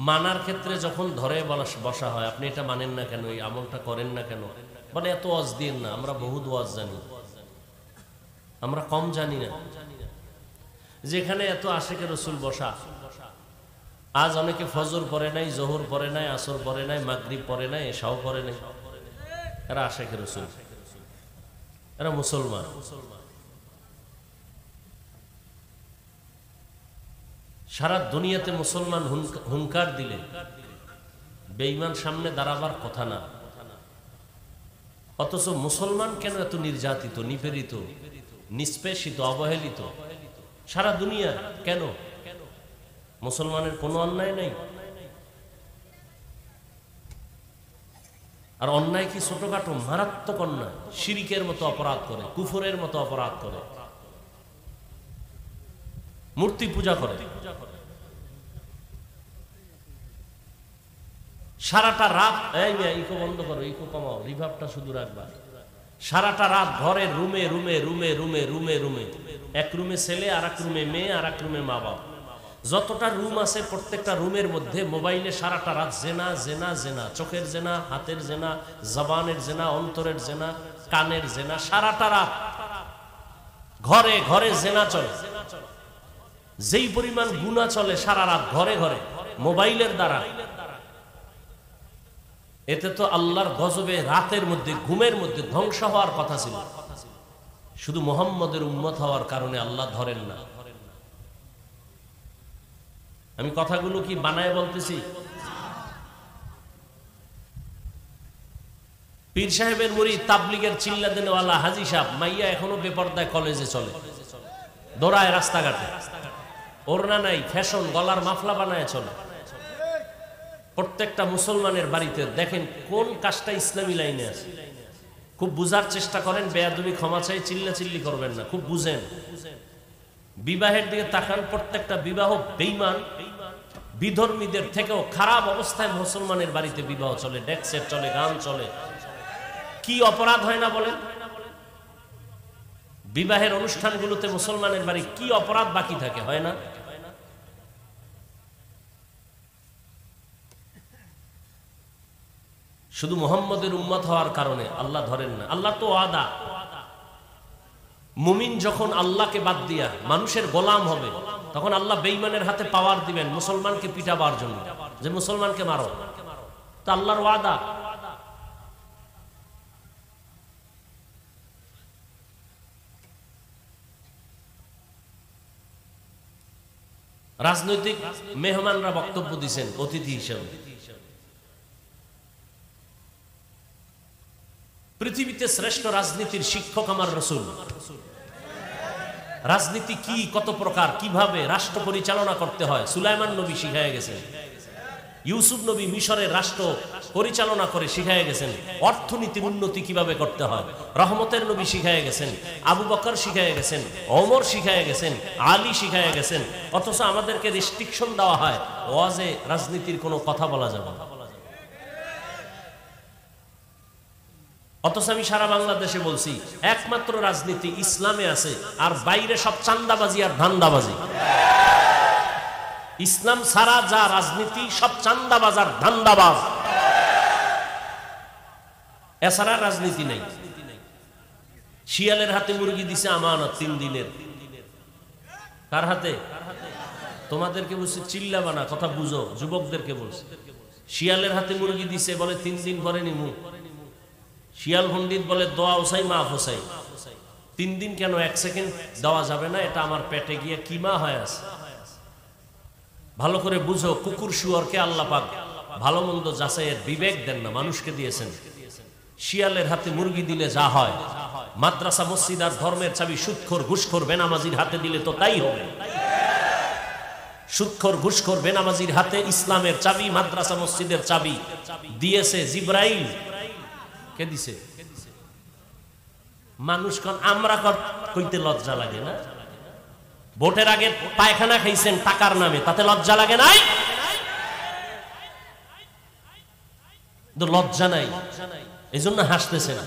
মানার ক্ষেত্রে যখন ধরে বসা হয় আপনি এটা মানেন না কেন, এই আমলটা করেন না কেন, বলে এত ওয়াজ দিন না, আমরা বহুত ওয়াজ জানি, আমরা কম জানি না। যেখানে এত আশিকে রসুল বসা, আজ অনেকে ফজর পড়ে নাই, জোহর পড়ে নাই, আসর পড়ে নাই, মাগরিব পড়ে নাই, এশাও পড়ে নাই, এরা আশিকে রসুল, এরা মুসলমান। সারা দুনিয়াতে মুসলমান হুঙ্কার দিলে বেঈমান সামনে দাঁড়াবার কথা না, অথচ মুসলমান কেন এত নির্যাতিত, নিপীড়িত, নিষ্পেষিত, অবহেলিত সারা দুনিয়া? কেন? মুসলমানের কোনো অন্যায় নেই? আর অন্যায় কি ছোটখাটো? মারাত্মক অন্যায়, শিরিকের মতো অপরাধ করে, কুফরের মতো অপরাধ করে, মূর্তি পূজা করে। সারাটা রাত, ইকো বন্ধ করো, ইকো কমাও, রিভাবটা শুধু রাখবা। সারাটা রাত ঘরে রুমে রুমে রুমে রুমে রুমে রুমে, এক রুমে ছেলে, আর এক রুমে মেয়ে, আর এক রুমে মা বাবা, যতটা রুম আছে প্রত্যেকটা রুমের মধ্যে মোবাইলে সারাটা রাত জেনা জেনা জেনা, চোখের জেনা, হাতের জেনা, জবানের জেনা, অন্তরের জেনা, কানের জেনা, সারাটা রাত ঘরে ঘরে জেনা চলে। যেই পরিমাণ গুনাহ চলে সারা রাত ঘরে ঘরে মোবাইলের দ্বারা, এতে তো আল্লাহর গজবে রাতের মধ্যে ঘুমের মধ্যে ধ্বংস হওয়ার কথা ছিল, শুধু মুহাম্মদের উম্মত হওয়ার কারণে আল্লাহ ধরেন না। আমি কথাগুলো কি বানায় বলতেছি? পীর সাহেবের মুরিদ, তাবলীগের চিল্লা দেনেওয়ালা হাজী সাহেব, মাইয়া এখনো বেপরদায় কলেজে চলে, দৌড়ায় রাস্তাঘাটে, ওড়না নাই, ফ্যাশন, গলার মাফলা বানায় চলে। প্রত্যেকটা মুসলমানের বাড়িতে দেখেন কোন কাজটা ইসলামী লাইনে আছে। খুব বুঝার চেষ্টা করেন, বেয়াদবি ক্ষমা চাই, চিল্লাচিল্লি করবেন না, খুব বুঝেন। বিবাহের দিকে তাকান, প্রত্যেকটা বিবাহ বেঈমান বিধর্মীদের থেকেও খারাপ অবস্থায় মুসলমানের বাড়িতে বিবাহ চলে, ডেক্সেট চলে, গান চলে। কি অপরাধ হয় না বলেন? বিবাহের অনুষ্ঠানগুলোতে মুসলমানের বাড়ি কি অপরাধ বাকি থাকে? হয় না? শুধু মুহাম্মদের উম্মত হওয়ার কারণে আল্লাহ ধরেন না। আল্লাহ তো ওয়াদা, মুমিন যখন আল্লাহকে বাদ দিয়া মানুষের গোলাম হবে তখন আল্লাহ বেঈমানের হাতে পাওয়ার দিবেন মুসলমানকে পিটাবার জন্য, যে মুসলমানকে মারো। তো আল্লাহর ওয়াদা। রাজনৈতিক মেহমানরা বক্তব্য দিচ্ছেন অতিথি হিসেবে। পৃথিবীতে শ্রেষ্ঠ রাজনীতির শিক্ষক আমার রাসূল। রাজনীতি কি, কত প্রকার, কিভাবে রাষ্ট্র পরিচালনা করতে হয় সুলাইমান নবী শিখায় গেছেন। ইউসুফ নবী মিশরের রাষ্ট্র পরিচালনা করে শিখায় গেছেন। অর্থনীতির উন্নতি কিভাবে করতে হয় রহমতের নবী শিখায় গেছেন, আবু বকর শিখায় গেছেন, ওমর শিখায় গেছেন, আলী শিখায় গেছেন। অথচ আমাদেরকে রেস্ট্রিকশন দেওয়া হয়, ওয়াজে রাজনীতির কোনো কথা বলা যাবে না। অথচ আমি সারা বাংলাদেশে বলছি একমাত্র রাজনীতি ইসলামে আছে, আর বাইরে সব চান্দাবাজি আর ধান্দাবাজি। ইসলাম ছাড়া যা রাজনীতি সব চান্দাবাজ আর ধান্দাবাজ, এছাড়া রাজনীতি নেই। শিয়ালের হাতে মুরগি দিছে আমানত 3 দিনের। কার হাতে? তোমাদেরকে বলছে চিল্লাবা না, কথা বুঝো, যুবকদেরকে বলছে। শিয়ালের হাতে মুরগি দিছে, বলে 3 দিন পরে নিমু। শিয়াল পণ্ডিত বলে দোয়া ওসাই মাফ হোসাই। 3 দিন কেন, 1 সেকেন্ড দেওয়া যাবে না? এটা আমার পেটে গিয়ে কিমা হয়ে আছে। ভালো করে বুঝো, কুকুর শুয়োরকে আল্লাহ পাক ভালো মন্দ যাচাইয়ের বিবেক দেন না, মানুষকে দিয়েছেন। শিয়ালের হাতে মুরগি দিলে যা হয়, মাদ্রাসা মসজিদ আর ধর্মের চাবি সুদখোর ঘুষখোর বেনামাজির হাতে দিলে তো তাই হবে। সুদখোর ঘুষখোর বেনামাজির হাতে ইসলামের চাবি, মাদ্রাসা মসজিদের চাবি দিয়েছে জিবরাইল। কে দিছে? মানুষ কোন আমরা কইতে লজ্জা লাগে না? ভোটের আগে পায়খানা খাইছেন টাকার নামে, তাতে লজ্জা লাগে নাই? লজ্জা নাই, এই জন্য হাসতেছেন।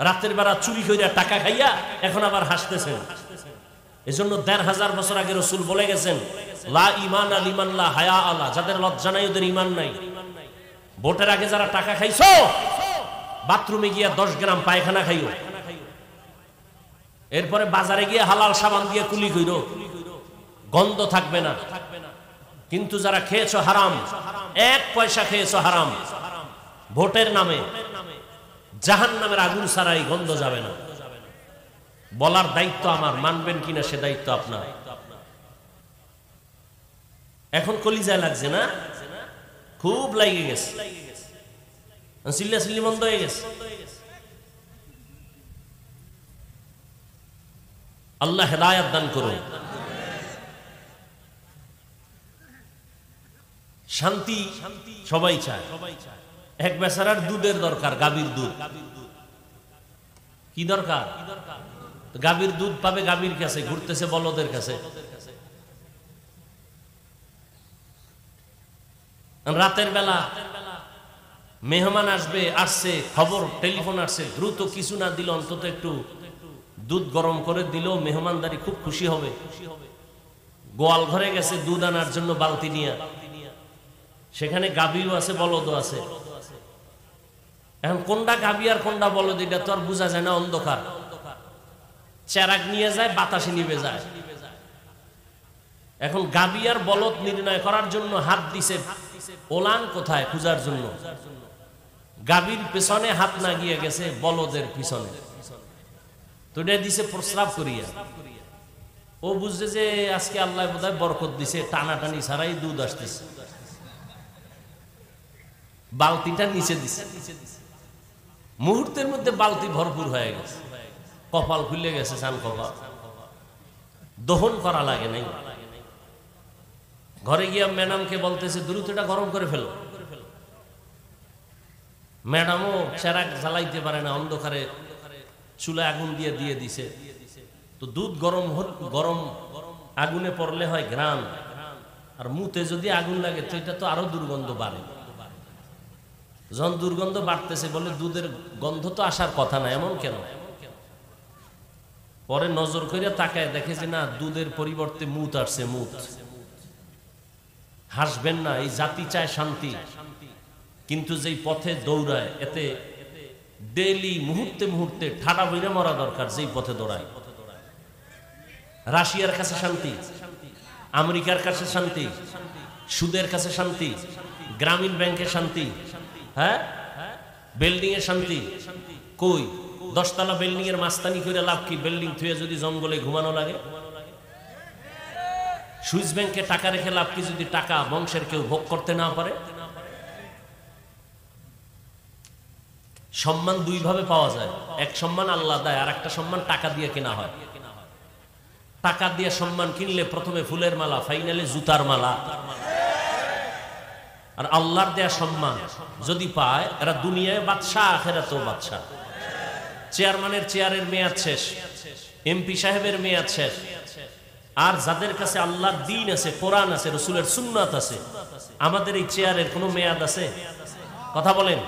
রাতের বেলা চুরি কইরা টাকা খাইয়া এখন আবার হাসতেছেন। এই জন্য 1500 বছর আগে রাসূল বলে গেছেন, লা ঈমান লিমান লা হায়া আলা, যাদের লজ্জা নাই ওদের ঈমান নাই। ভোটের আগে যারা টাকা খাইছো, বাথরুমে গিয়া 10 গ্রাম পায়খানা খাইও, এরপরে বাজারে গিয়ে হালাল সাবান দিয়ে কুলি কইরো, গন্ধ থাকবে না। কিন্তু যারা খেয়েছো হারাম, 1 পয়সা খেয়েছো হারাম, ভোটের নামে জাহান্নামের আগুন ছাড়াই গন্ধ যাবে না। বলার দায়িত্ব আমার, মানবেন কিনা সে দায়িত্ব আপনার। এখন কলিজায় লাগছে না? খুব লাগে গেছে, চিল্লাচিল্লি বন্ধ হয়ে গেছে। আল্লাহ হেদায়েত দান করুন। শান্তি সবাই চায়। এক বেচারার দুধের দরকার, গাভীর দুধ। কি দরকার? গাভীর দুধ পাবে গাভীর কাছে, ঘুরতেছে বলদের কাছে। রাতের বেলা মেহমান আসবে, আসছে খবর, টেলিফোন আসছে, দ্রুত কিছু না দিল অন্তত একটু দুধ গরম করে দিল, মেহমানদারি খুব খুশি হবে। গোয়াল ঘরে গেছে দুধ আনার জন্য বালতি নিয়ে, সেখানে গাভীও আছে বলদও আছে। এখন কোনটা গাভী আর কোনটা বলদ এটা তো আর বোঝা যায় না, অন্ধকার। চেরাগ নিয়ে যায়, বাতাসে নিবে যায়। এখন গাভী আর বলদ নির্ণয় করার জন্য হাত দিছে ওলান কোথায় খোঁজার জন্য। গাভীর পেছনে হাত না গিয়ে গেছে বলদের পিছনে, তো এটা দিছে প্রস্রাব করিয়া। ও বুঝছে যে আজকে আল্লাহ বোধহয় বরকত দিছে, টানাটানি ছাড়াই দুধ আসতেছে। বালতিটা নিচে দিছে, মুহূর্তের মধ্যে বালতি ভরপুর হয়ে গেছে। কপাল খুলে গেছে, চান কপাল। দহন করা লাগে নাই। ঘরে গিয়া ম্যাডামকে বলতেছে দ্রুত এটা গরম করে ফেলো। ম্যাডামও চেরাক জ্বালাইতে পারে না, অন্ধকারে চুলা আগুন দিয়ে দিয়ে দিছে। তো দুধ গরম গরম আগুনে পড়লে হয় ঘ্রাণ, আর মুতে যদি আগুন লাগে তো এটা তো আরো দুর্গন্ধ বাড়ে। যখন দুর্গন্ধ বাড়তেছে বলে দুধের গন্ধ তো আসার কথা না, এমন কেন? পরে নজর করে তাকায় দেখে যে না, দুধের পরিবর্তে মুত আসছে, মুত। হাসবেন না, এই জাতি চায় শান্তি, কিন্তু যেই পথে দৌড়ায় এতে ডেইলি মুহূর্তে মুহূর্তে ঠাডা বইরে মরা দরকার। যেই পথে দৌড়ায়, রাশিয়ার কাছে শান্তি, আমেরিকার কাছে শান্তি, সুদের কাছে শান্তি, গ্রামীণ ব্যাংকে শান্তি, হ্যাঁ, বিল্ডিং এ শান্তি। কই 10 তলা বিল্ডিং এর মাস্তানি করে লাভ কি? বিল্ডিং থুয়ে যদি জঙ্গলে ঘুমানো লাগে। সুইস ব্যাংকে টাকা রেখে লাভ কি যদি টাকা বংশের কেউ ভোগ করতে না পারে? সম্মান 2 ভাবে পাওয়া যায়। এক সম্মান আল্লাহ দেয়, আর একটা সম্মান টাকা দিয়ে কেনা হয়। টাকা দিয়ে সম্মান কিনলে প্রথমে ফুলের মালা, ফাইনালে জুতার মালা। আর আল্লাহর দেয়া সম্মান যদি পায়, এরা দুনিয়ায় বাদশাহ, আখিরাতেও বাদশাহ। চেয়ারম্যানের চেয়ারের মেয়াদ শেষ, এমপি সাহেবের মেয়াদ শেষ। আর যাদের কাছে আল্লাহর দ্বীন আছে, কোরআন আছে, রাসূলের সুন্নাত আছে, আমাদের এই চেয়ারের কোনো মেয়াদ আছে? কথা বলেন।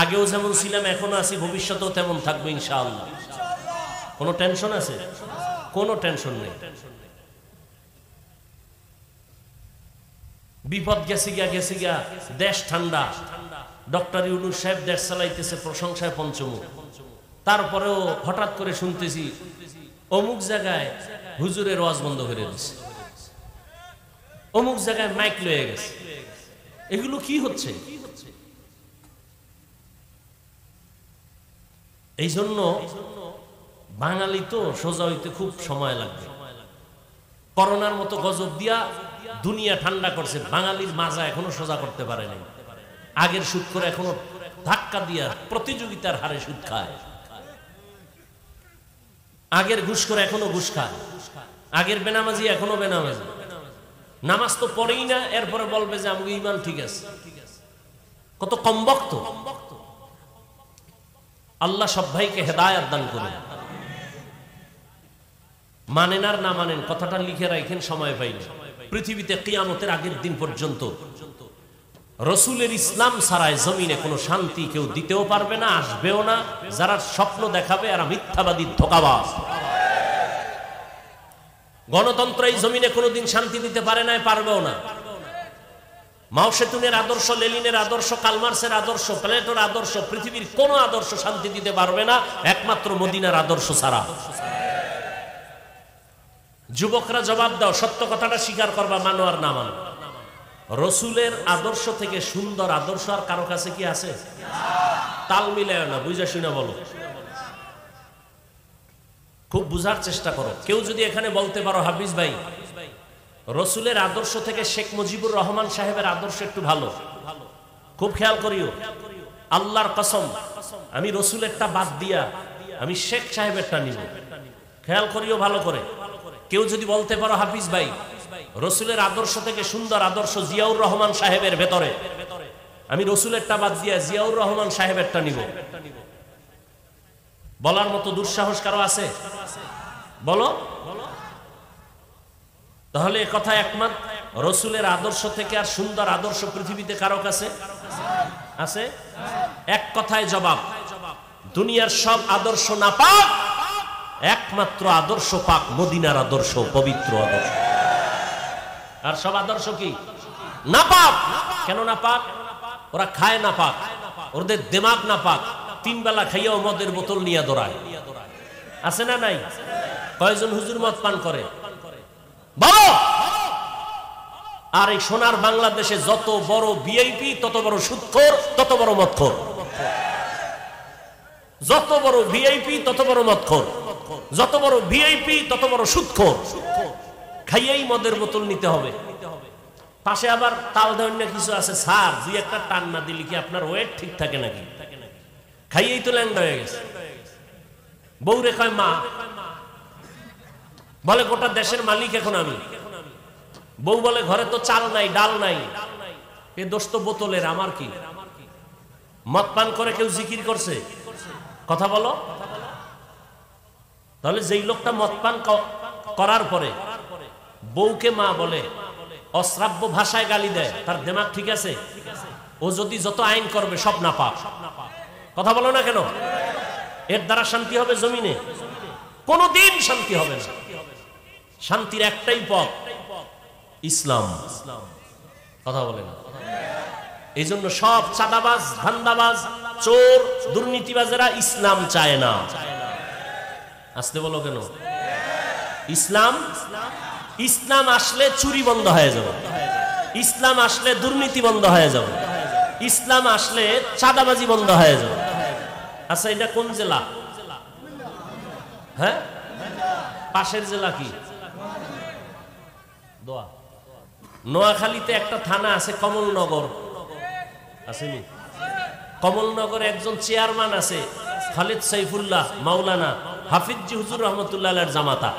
আগেও যেমন ছিলাম এখনো আছি, ভবিষ্যতেও তেমন থাকবো ইনশাআল্লাহ। কোনো টেনশন আছে? কোনো টেনশন নেই। বিপদ গেছে গিয়া, দেশ ঠান্ডা, ডক্টর ইউনূস সাহেব দেশ চালাইতেছে প্রশংসায় পঞ্চমুখ। তারপরেও হঠাৎ করে শুনতেছি অমুক জায়গায় হুজুরের ওয়াজ বন্ধ করে দিচ্ছে, অমুক জায়গায় মাইক লয়ে গেছে। এগুলো কি হচ্ছে? এই জন্য বাঙালি তো সোজা হইতে খুব সময় লাগবে। করোনার মতো গজব দিয়া দুনিয়া ঠান্ডা করছে, বাঙালির মাজা এখনো সোজা করতে পারে নাই। আগের সুদ করে এখনো ধাক্কা দিয়া প্রতিযোগিতার হারে সুদ খায়, আগের ঘুষ করে এখনো ঘুষ খায়, আগের বেনামাজি এখনো বেনামাজি। নামাজ তো পড়েই না, এরপরে বলবে যে আমাকে ইমান ঠিক আছে। কত কমবক্ত! আল্লাহ সব ভাইকে হেদায়েত দান করুন। মানেন আর না মানেন, কথাটা লিখে রাখেন, সময় পাইলে। পৃথিবীতে কিয়ামতের আগের দিন পর্যন্ত রসুলের ইসলাম ছাড়াই জমিনে কোনো শান্তি কেউ দিতেও পারবে না, আসবেও না। যারা স্বপ্ন দেখাবে এরা মিথ্যাবাদী, ধোঁকাবাজ। গণতন্ত্র এই জমিনে কোনোদিন শান্তি দিতে পারে না, পারবেও না। মাও সেতুনের আদর্শ, লেনিনের আদর্শ, কালমার্সের আদর্শ, প্লেটোর আদর্শ, পৃথিবীর কোন আদর্শ শান্তি দিতে পারবে না একমাত্র মদিনার আদর্শ ছাড়া। যুবকরা জবাব দাও, সত্য কথাটা স্বীকার করবা, মানো আর না মানো। রসুলের আদর্শ থেকে সুন্দর আদর্শ আর কারো কাছে কি আছে? তাল মিলায় না, বুঝা শুনে বলো। খুব বুঝার চেষ্টা করো। কেউ যদি এখানে বলতে পারো হাফিজ ভাই রসুলের আদর্শ থেকে শেখ মুজিবুর রহমান সাহেবের আদর্শ একটু ভালো, খুব খেয়াল করিও, আল্লাহর কসম আমি রসুলেরটা বাদ দিয়া আমি শেখ সাহেবেরটা নিব। খেয়াল করিও ভালো করে। কেউ যদি বলতে পারো হাফিজ ভাই রসুলের আদর্শ থেকে সুন্দর আদর্শ জিয়াউর রহমান সাহেবের ভেতরে, আমি রসুলেরটা বাদ দিয়া জিয়াউর রহমান সাহেবেরটা নিব, বলার মতো দুঃসাহস কারো আছে? বলো। তাহলে কথা একমত, রসুলের আদর্শ থেকে আর সুন্দর আদর্শ পৃথিবীতে কারো কাছে আছে? এক কথায় জবাব, দুনিয়ার সব আদর্শ নাপাক, একমাত্র আদর্শ পাক মদিনার আদর্শ, পবিত্র আদর্শ। আর সব আদর্শ কি নাপাক। কেন নাপাক? ওরা খায় নাপাক, ওদের দিমাগ নাপাক, তিন বেলা খাইয়াও মদের বোতল নিয়ে দৌড়ায়। আছে না নাই? কয়জন হুজুর মদ পান করে বলো? আর এই সোনার বাংলাদেশে যত বড় ভিআইপি তত বড় সুদখোর, তত বড় মদখোর। যত বড় ভিআইপি তত বড় মদখোর, যত বড় ভিআইপি তত বড় সুদখোর। খাইয়েই মদের বোতল নিতে হবে। পাশে আবার তাল ধন্য কিছু আছে, স্যার দুই একটা টান না দিলে কি আপনার ওয়েট ঠিক থাকে নাকি? খাইয়েই তো ল্যাংড়া হয়ে গেছে। বউরে কয় মা, বলে গোটা দেশের মালিক এখন আমি। বউ বলে ঘরে তো চাল নাই, ডাল নাই। এ দোষ তো বোতলের, আমার কি? মদ পান করে কেউ জিকির করছে? কথা বলো। তাহলে যেই লোকটা মদ পান করার পরে বউকে মা বলে, অশ্রাব্য ভাষায় গালি দেয়, তার দিমাগ ঠিক আছে? ও যদি যত আইন করবে সব নাপাক। কথা বলো না কেন? এর দ্বারা শান্তি হবে জমিনে? কোনদিন শান্তি হবে না। শান্তির একটাই পথ, ইসলাম। কথা বলে না? এই জন্য সব চাঁদাবাজ, ধান্দাবাজ, চোর, দুর্নীতিবাজেরা ইসলাম চায় না। আসতে বলো কেন? ইসলাম, ইসলাম আসলে চুরি বন্ধ হয়ে যাবে, ইসলাম আসলে দুর্নীতি বন্ধ হয়ে যাবে, ইসলাম আসলে চাঁদাবাজি বন্ধ হয়ে যাবে। আচ্ছা এটা কোন জেলা? হ্যাঁ, পাশের জেলা কি? নোয়াখালীতে একটা থানা আছে কমলনগর, আসেনি? কমলনগরে একজন চেয়ারম্যান আছে, খালিদ সাইফুল্লাহ মাওলানা হাফিজ হুজুর রহমতুল্লাহ জামাতা।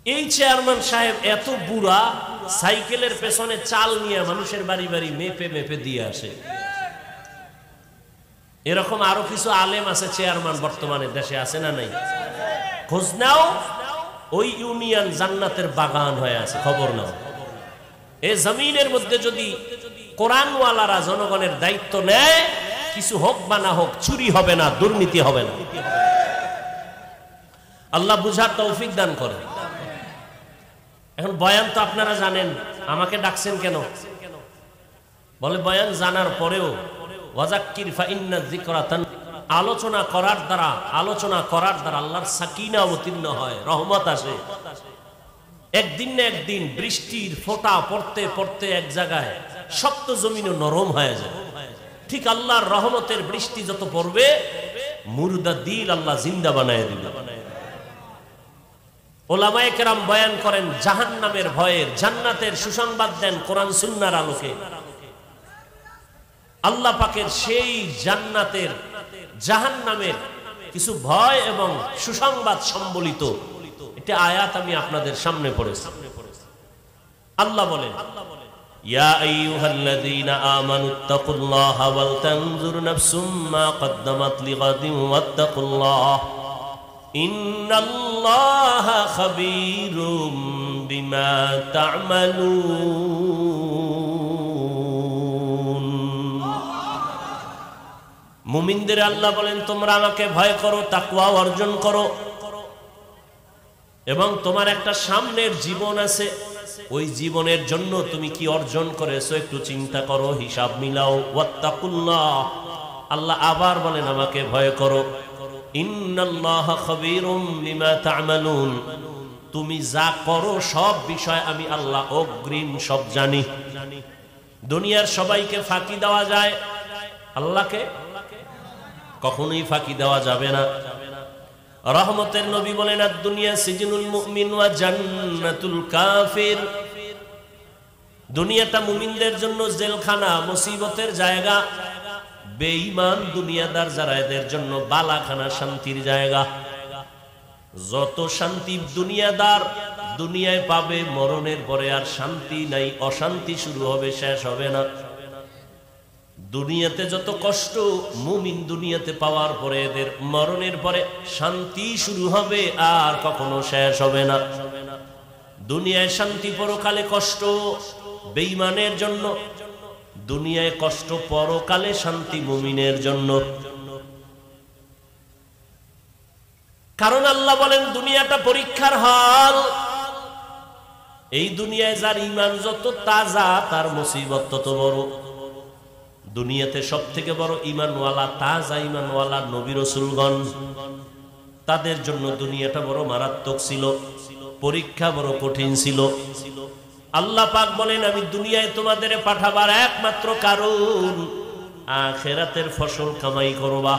এই চেয়ারম্যান সাহেব এত বুড়া, সাইকেলের পেছনে চাল নিয়ে মানুষের বাড়ি বাড়ি মেপে মেপে দিয়ে আসে। এরকম আরো কিছু আলেম আছে চেয়ারম্যান বর্তমানে দেশে, আছে না নাই? খোঁজ নাও, ওই ইউনিয়ন জান্নাতের বাগান হয়ে আছে, খবর নাও। এই জমিনের মধ্যে যদি কোরআনওয়ালারা জনগণের দায়িত্ব নেয়, কিছু হোক বা না হোক চুরি হবে না, দুর্নীতি হবে না। আল্লাহ বুঝার তৌফিক দান করে। এখন বয়ান তো আপনারা জানেন, আমাকে ডাকছেন কেন? বলে বয়ান জানার পরেও ওয়াজাক্কির ফাইন্না যিকরা আলোচনা করার দ্বারা আল্লাহর সাকিনা অবতীর্ণ হয়, রহমত আসে। একদিন না একদিন বৃষ্টির ফোঁটা পড়তে পড়তে এক জায়গায় শক্ত জমিনও নরম হয়ে যায়। ঠিক আল্লাহর রহমতের বৃষ্টি যত পড়বে, মুর্দা দিল আল্লাহ জিন্দা বানায় দিবে। ওলামায়ে কেরাম বয়ান করেন জাহান্নামের ভয়ের, জান্নাতের সুসংবাদ দেন কোরআন সুন্নাহর আলোকে। আল্লাহ পাকের সেই জান্নাতের, জাহান্নামের কিছু ভয় এবং সুসংবাদ সম্বলিত একটা আয়াত আমি আপনাদের সামনে পড়েছি। আল্লাহ বলেন, ইয়া আইয়ুহাল্লাযীনা আমানুত্তাকুল্লাহা ওয়াল তানজুর নাফসুম মা কদ্দামাত লিগাদিন ওয়াত্তাকুল্লাহ ইন্নাল্লাহা খাবীরুম বিমা তা'মালুন। মুমিনদের আল্লাহ বলেন, তোমরা আমাকে ভয় করো, তাকওয়া অর্জন করো, এবং তোমার একটা সামনের জীবন আছে, ওই জীবনের জন্য তুমি কি অর্জন করেছো একটু চিন্তা করো, হিসাব মিলাও। ওয়াত্তাকুল্লাহ, আল্লাহ আবার বলেন আমাকে ভয় করো। ইন্নাল্লাহা খাবীরুম বিমা তা'মালুন, তুমি যা করো সব বিষয় আমি আল্লাহ অগ্রিম সব জানি। দুনিয়ার সবাইকে ফাঁকি দেওয়া যায়, আল্লাহকে কখনোই ফাঁকি দেওয়া যাবে না। রহমতের নবী বলেন, আদ-দুনিয়া সিজনুল মুমিন ওয়া জান্নাতুল কাফির। দুনিয়াটা মুমিনদের জন্য জেলখানা, মুসিবতের জায়গা। বেঈমান দুনিয়াদার যারা, এদের জন্য বালাখানা, শান্তির জায়গা। যত শান্তি দুনিয়াদার দুনিয়ায় পাবে, মরণের পরে আর শান্তি নাই, অশান্তি শুরু হবে, শেষ হবে না। দুনিয়াতে যত কষ্ট মুমিন দুনিয়াতে পাওয়ার পরে, এদের মরণের পরে শান্তি শুরু হবে, আর কখনো শেষ হবে না। দুনিয়ায় শান্তি, পরকালে কষ্ট বেঈমানের জন্য। দুনিয়ায় কষ্ট, পরকালে শান্তি মুমিনের জন্য। কারণ আল্লাহ বলেন দুনিয়াটা পরীক্ষার হল। এই দুনিয়ায় যার ঈমান যত তাজা, তার মুসিবত তত বড়। দুনিয়াতে সব থেকে বড় ঈমানওয়ালা, তাজা ঈমানওয়ালা নবী রাসূলগণ। তাদের জন্য দুনিয়াটা বড় মারাত্মক ছিল, পরীক্ষা বড় কঠিন ছিল। আল্লাহ পাক বলেন, আমি দুনিয়ায় তোমাদের পাঠাবার একমাত্র কারণ আখিরাতের ফসল কামাই করবা।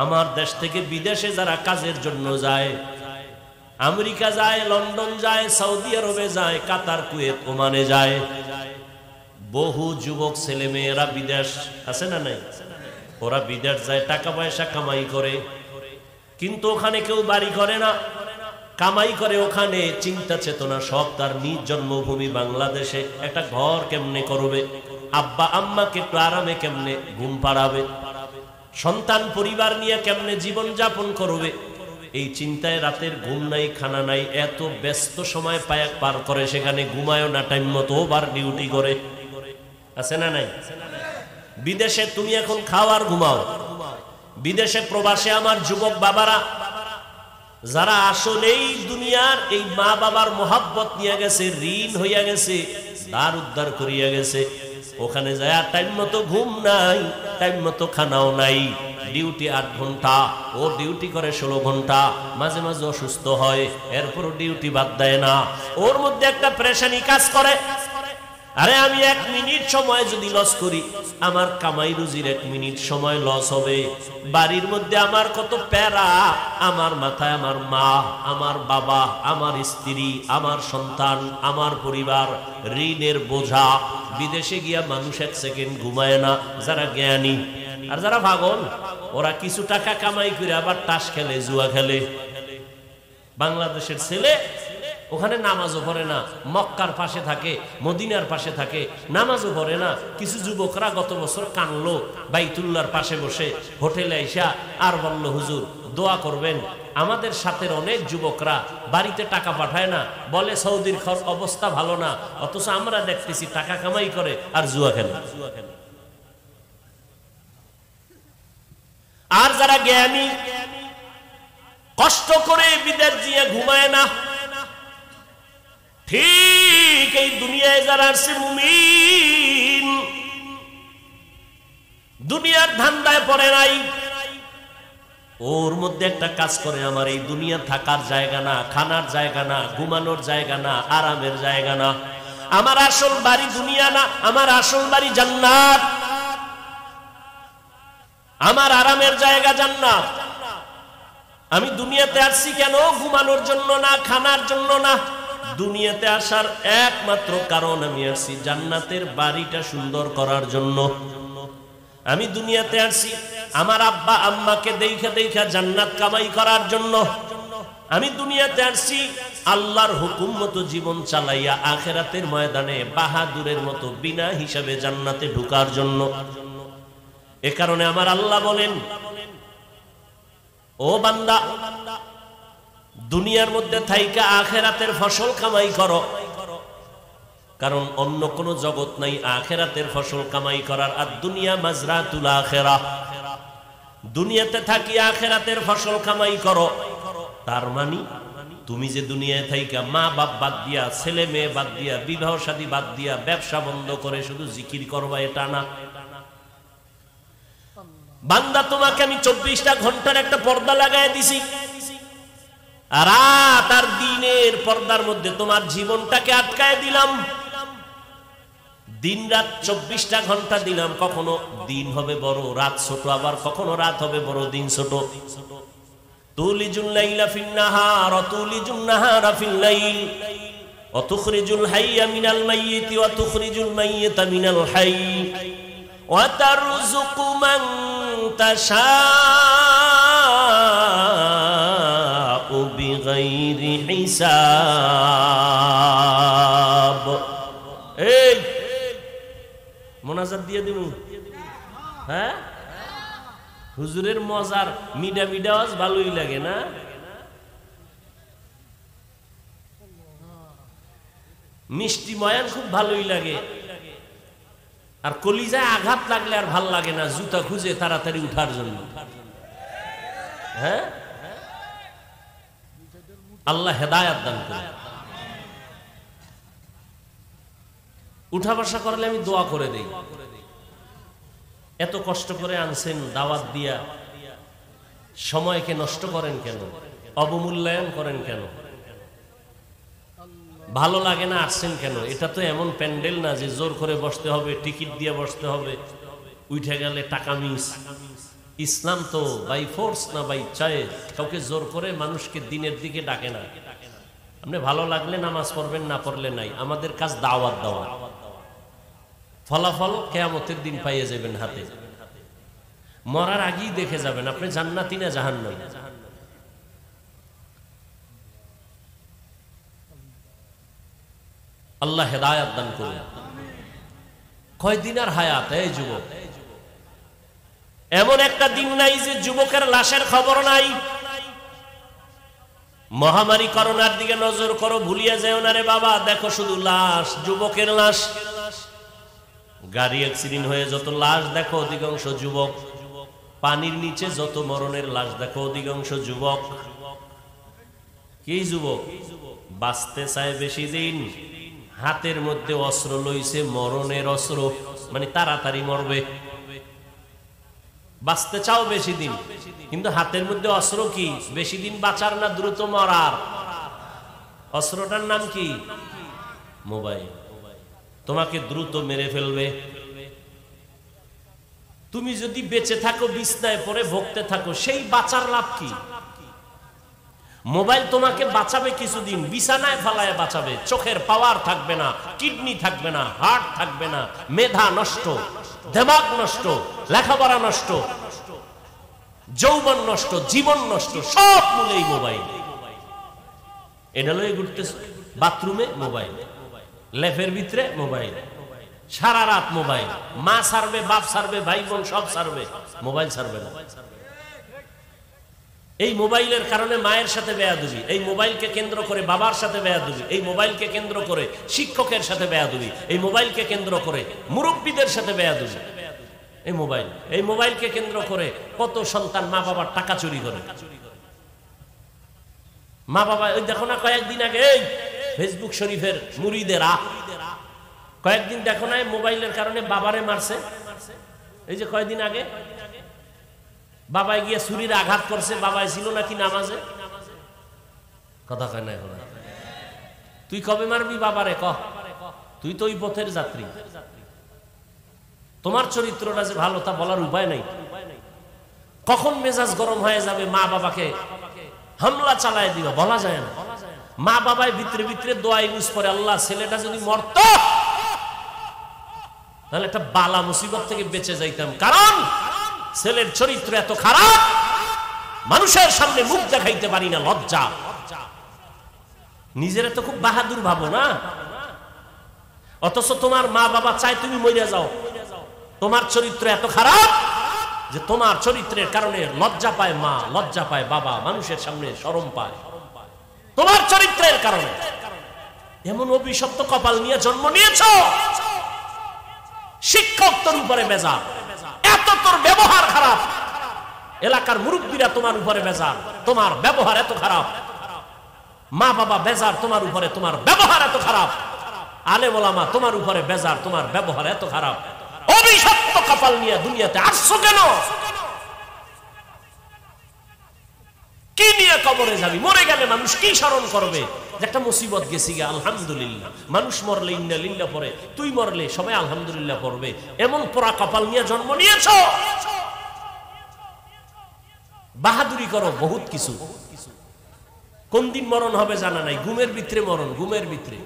আমার দেশ থেকে বিদেশে যারা কাজের জন্য যায়, আমেরিকা যায়, লন্ডন যায়, সৌদি আরবে যায়, কাতার, কুয়েত, ওমানে যায়, বহু যুবক ছেলে মেয়েরা বিদেশ আছে না নাই? ওরা বিদেশ যায়, টাকা পয়সা কামাই করে, কিন্তু ওখানে কেউ বাড়ি করে না, কামাই করে ওখানে। চিন্তা চেতনা সব তার নিজ জন্মভূমি বাংলাদেশে একটা ঘর কেমনে করবে, আব্বা আম্মাকে একটু আরামে কেমনে ঘুম পাড়াবে, সন্তান পরিবার নিয়ে কেমনে জীবন যাপন করবে, এই চিন্তায় রাতের ঘুম নাই, খানা নাই, এত ব্যস্ত সময় পার করে, সেখানে ঘুমায়ও না টাইম মতো, ওভার ডিউটি করে। আছে না নাই? বিদেশে তুমি এখন খাও আর ঘুমাও। বিদেশে প্রবাসে আমার যুবক বাবারা যারা আসলেই দুনিয়ার এই মা বাবার মোহাব্বত নিয়ে গেছে, ঋণ হইয়া গেছে, দ্বার উদ্ধার করিয়া গেছে, ওখানে যায় টাইম মতো ঘুম নাই, টাইম মতো খানাও নাই, ডিউটি 8 ঘন্টা, ও ডিউটি করে 16 ঘন্টা, মাঝে মাঝে অসুস্থ হয়, এরপরও ডিউটি বাদ দেয় না। ওর মধ্যে একটা পেরেশানি কাজ করে, আরে আমি 1 মিনিট সময় যদি লস করি, আমার কামাই রুজির 1 মিনিট সময় লস হবে। বাড়ির মধ্যে আমার কত প্যারা, আমার মাথায় আমার মা, আমার বাবা, আমার স্ত্রী, আমার সন্তান, আমার পরিবার, ঋণের বোঝা। বিদেশে গিয়া মানুষ 1 সেকেন্ড ঘুমায় না, যারা জ্ঞানী। আর যারা পাগল, ওরা কিছু টাকা কামাই করে আবার তাস খেলে, জুয়া খেলে। বাংলাদেশের ছেলে ওখানে নামাজও পড়ে না, মক্কার পাশে থাকে, মদিনার পাশে থাকে, নামাজও পড়ে না। কিছু যুবকরা গত বছর কানলো বাইতুল্লাহর পাশে বসে, হোটেলে আইসা আর বলল, হুজুর দোয়া করবেন, আমাদের সাথে অনেক যুবকরা বাড়িতে টাকা পাঠায় না, বলে সৌদির অবস্থা ভালো না, অথচ আমরা দেখতেছি টাকা কামাই করে আর জুয়া খেলে। আর যারা জ্ঞানী কষ্ট করে বিদেশ দিয়ে ঘুমায় না, ঠিক এই দুনিয়ায় যারা আছে মুমিন, দুনিয়ার ধান্দায় পড়ে নাই, ওর মধ্যে একটা কাজ করে, আমার এই দুনিয়া থাকার জায়গা না, খানার জায়গা না, ঘুমানোর জায়গা না, আরামের জায়গা না, আমার আসল বাড়ি দুনিয়া না, আমার আসল বাড়ি জান্নাত, আমার আরামের জায়গা জান্নাত। আমি দুনিয়াতে আসছি কেন? ঘুমানোর জন্য না, খানার জন্য না। দুনিয়াতে আসার একমাত্র কারণ, আমি আসছি জান্নাতের বাড়িটা সুন্দর করার জন্য। আমি দুনিয়াতে আসছি আমার আব্বা আম্মাকে দেখা দেখা জান্নাত কামাই করার জন্য। আমি দুনিয়াতে আসছি আল্লাহর হুকুম মতো জীবন চালাইয়া আখিরাতের ময়দানে বাহাদুরের মতো বিনা হিসাবে জান্নাতে ঢোকার জন্য। এ কারণে আমার আল্লাহ বলেন, ও বান্দা, দুনিয়ার মধ্যে থাইকা আখিরাতের ফসল কামাই করো, কারণ অন্য কোন জগৎ নাই আখিরাতের ফসল কামাই করার। আর দুনিয়া মাজরাতুল আখিরাহ, দুনিয়াতে থাকি আখিরাতের ফসল কামাই করো। তার মানে তুমি যে দুনিয়ায় থাইকা মা বাপ বাদ দিয়া, ছেলে মেয়ে বাদ দিয়া, বিবাহ শাদী বাদ দিয়া, ব্যবসা বন্ধ করে শুধু জিকির করবা, এটা না। বান্দা, তোমাকে আমি 24টা ঘন্টার একটা পর্দা লাগাই দিছি, রাত আর দিনের পর্দার মধ্যে তোমার জীবনটাকে আটকায় দিলাম। দিন রাত 24টা ঘন্টা দিলাম, কখনো দিন হবে বড়, রাত ছোট, আবার কখনো রাত হবে বড়, দিন ছোট। তুলিজুল লাইলা ফিন নাহার ওয়া তুলিজুন নাহারা ফিল লাইল ওয়া তুখরিজুল হাইয়া মিনাল মাইয়িতি ওয়া তুখরিজুল মাইয়িতা মিনাল হাইয়্যি ওয়া তারযুকু মান তাশাউ বিগাইরি হিসাব। এই মোনাজাত দিয়ে দিব, হ্যাঁ? হুজুরের মজার মিডা মিডা আওয়াজ ভালোই লাগে না? মিষ্টি ময়ান খুব ভালোই লাগে, আর কলিজায় আঘাত লাগলে আর ভাল লাগে না, জুতা খুঁজে তাড়াতাড়ি উঠার জন্য। হ্যাঁ, আল্লাহ হেদায়াত দান করে। উঠা বসা করলে আমি দোয়া করে দেই, এত কষ্ট করে আনছেন দাওয়াত দিয়া, সময়কে নষ্ট করেন কেন? অবমূল্যায়ন করেন কেন? ভালো লাগে না আসছেন কেন? এটা তো এমন প্যান্ডেল না যে জোর করে বসতে হবে, টিকিট দিয়ে বসতে হবে, উঠে গেলে টাকা মিস। ইসলাম তো বাই ফোর্স না বাই চয়েস, কাউকে জোর করে মানুষকে দিনের দিকে ডাকে না। আপনি ভালো লাগলে নামাজ পড়বেন, না পড়লে নাই। আমাদের কাজ দাওয়াত দেওয়া, ফলাফল কিয়ামতের দিন পাইয়ে যাবেন হাতে। মরার আগেই দেখে যাবেন আপনি জান্নাতি না জাহান্নামী। আল্লাহ হেদায়াত দান করুন। কয়দিন আর হায়াত? এই যুবক, এমন একটা দিন নাই যে যুবকের লাশের খবর নাই। মহামারী করোনার দিকে নজর করো, ভুলিয়া যাও না রে বাবা। দেখো শুধু লাশ, যুবকের লাশ। গাড়ি অ্যাক্সিডেন্ট হয়ে যত লাশ দেখো, অধিকাংশ যুবক। পানির নিচে যত মরণের লাশ দেখো, অধিকাংশ যুবক। কি যুবক? বাঁচতে চায় বেশি দিন, হাতের মধ্যে অস্ত্র লইছে, মরণের অস্ত্র, মানে তাড়াতাড়ি মরবে। বাঁচতে চাও বেশি দিন, কিন্তু হাতের মধ্যে অস্ত্র কি? বেশি দিন বাঁচার না দ্রুত মরার। অস্ত্রটার নাম কি? মোবাইল। তোমাকে দ্রুত মেরে ফেলবে। তুমি যদি বেঁচে থাকো, বিছনায় পড়ে ভুগতে থাকো, সেই বাঁচার লাভ কি? মোবাইল তোমাকে বাঁচাবে কিছুদিন, বিছানায় ফালায় বাঁচাবে। চোখের পাওয়ার থাকবে না, কিডনি থাকবে না, হার্ট থাকবে না, মেধা নষ্ট, দিমাগ নষ্ট, লেখাপড়া নষ্ট, যৌবন নষ্ট, জীবন নষ্ট, সব মূলেই মোবাইল। এটা লয়ে ঘুরতেছ, বাথরুমে মোবাইল, লেফের ভিতরে মোবাইল, সারা রাত মোবাইল। মা সারবে, বাপ সারবে, ভাই বোন সব সারবে, মোবাইল সারবে না। এই মোবাইলের কারণে মায়ের সাথে বেয়াদবি, এই মোবাইলকে কেন্দ্র করে বাবার সাথে বেয়াদবি, এই মোবাইলকে কেন্দ্র করে শিক্ষকের সাথে বেয়াদবি, এই মোবাইলকে কেন্দ্র করে মুরব্বীদের সাথে বেয়াদবি। এই মোবাইলকে কেন্দ্র করে কত সন্তান মা বাবার টাকা চুরি করে। মা বাবা ওই দেখো না কয়েকদিন আগে এই ফেসবুক শরীফের মুরিদেরা কয়েকদিন দেখো না মোবাইলের কারণে বাবারে মারছে। এই যে কয়েকদিন আগে বাবাই গিয়ে ছুরির আঘাত করছে, বাবাই ছিল নাকি নামাজে। কথা কয় না এখন, তুই কবে মারবি বাবারে? কহ, তুই তো ওই পথের যাত্রী, তোমার চরিত্রটা যে ভালো তা বলার উপায় নাই। কখন মেজাজ গরম হয়ে যাবে মা বাবাকে হামলা চালায় দিবা বলা যায় না। মা বাবায় ভিতরে ভিতরে দোয়া ইউজ করে, আল্লাহ ছেলেটা যদি মরত তাহলে একটা বালা মুসিবত থেকে বেঁচে যাইতাম, কারণ ছেলের চরিত্র এত খারাপ মানুষের সামনে মুখ দেখাইতে পারি না, লজ্জা। নিজের তো খুব বাহাদুর ভাবো না, অথচ তোমার মা বাবা চায় তুমি মরে যাও। তোমার চরিত্র এত খারাপ যে তোমার চরিত্রের কারণে লজ্জা পায় মা, লজ্জা পায় বাবা, মানুষের সামনে শরম পায় তোমার চরিত্রের কারণে। এমন অভিশপ্ত কপাল নিয়ে জন্ম নিয়েছো, শিক্ষক তোর উপরে বেজার, এত তোর ব্যবহার খারাপ, এলাকার মুরব্বীরা তোমার উপরে বেজার, তোমার ব্যবহার এত খারাপ, মা বাবা বেজার তোমার উপরে, তোমার ব্যবহার এত খারাপ, আলেম ওলামা তোমার উপরে বেজার, তোমার ব্যবহার এত খারাপ। অভিশপ্ত কপাল নিয়ে দুনিয়াতে আসছো কেন? কি নিয়ে কবরে যাবি? মরে গেলে মানুষ কি স্মরণ করবে? একটা মুসিবত গেছি গে, আলহামদুলিল্লাহ। মানুষ মরলে ইন্না লিল্লাহ পড়ে, তুই মরলে সবাই আলহামদুলিল্লাহ পড়বে। এমন পোড়া কপাল নিয়ে জন্ম নিয়েছো, বাহাদুরি করো বহুত কিছু। কোন দিন মরণ হবে জানা নাই, ঘুমের ভিতরে মরণ, ঘুমের ভিতরে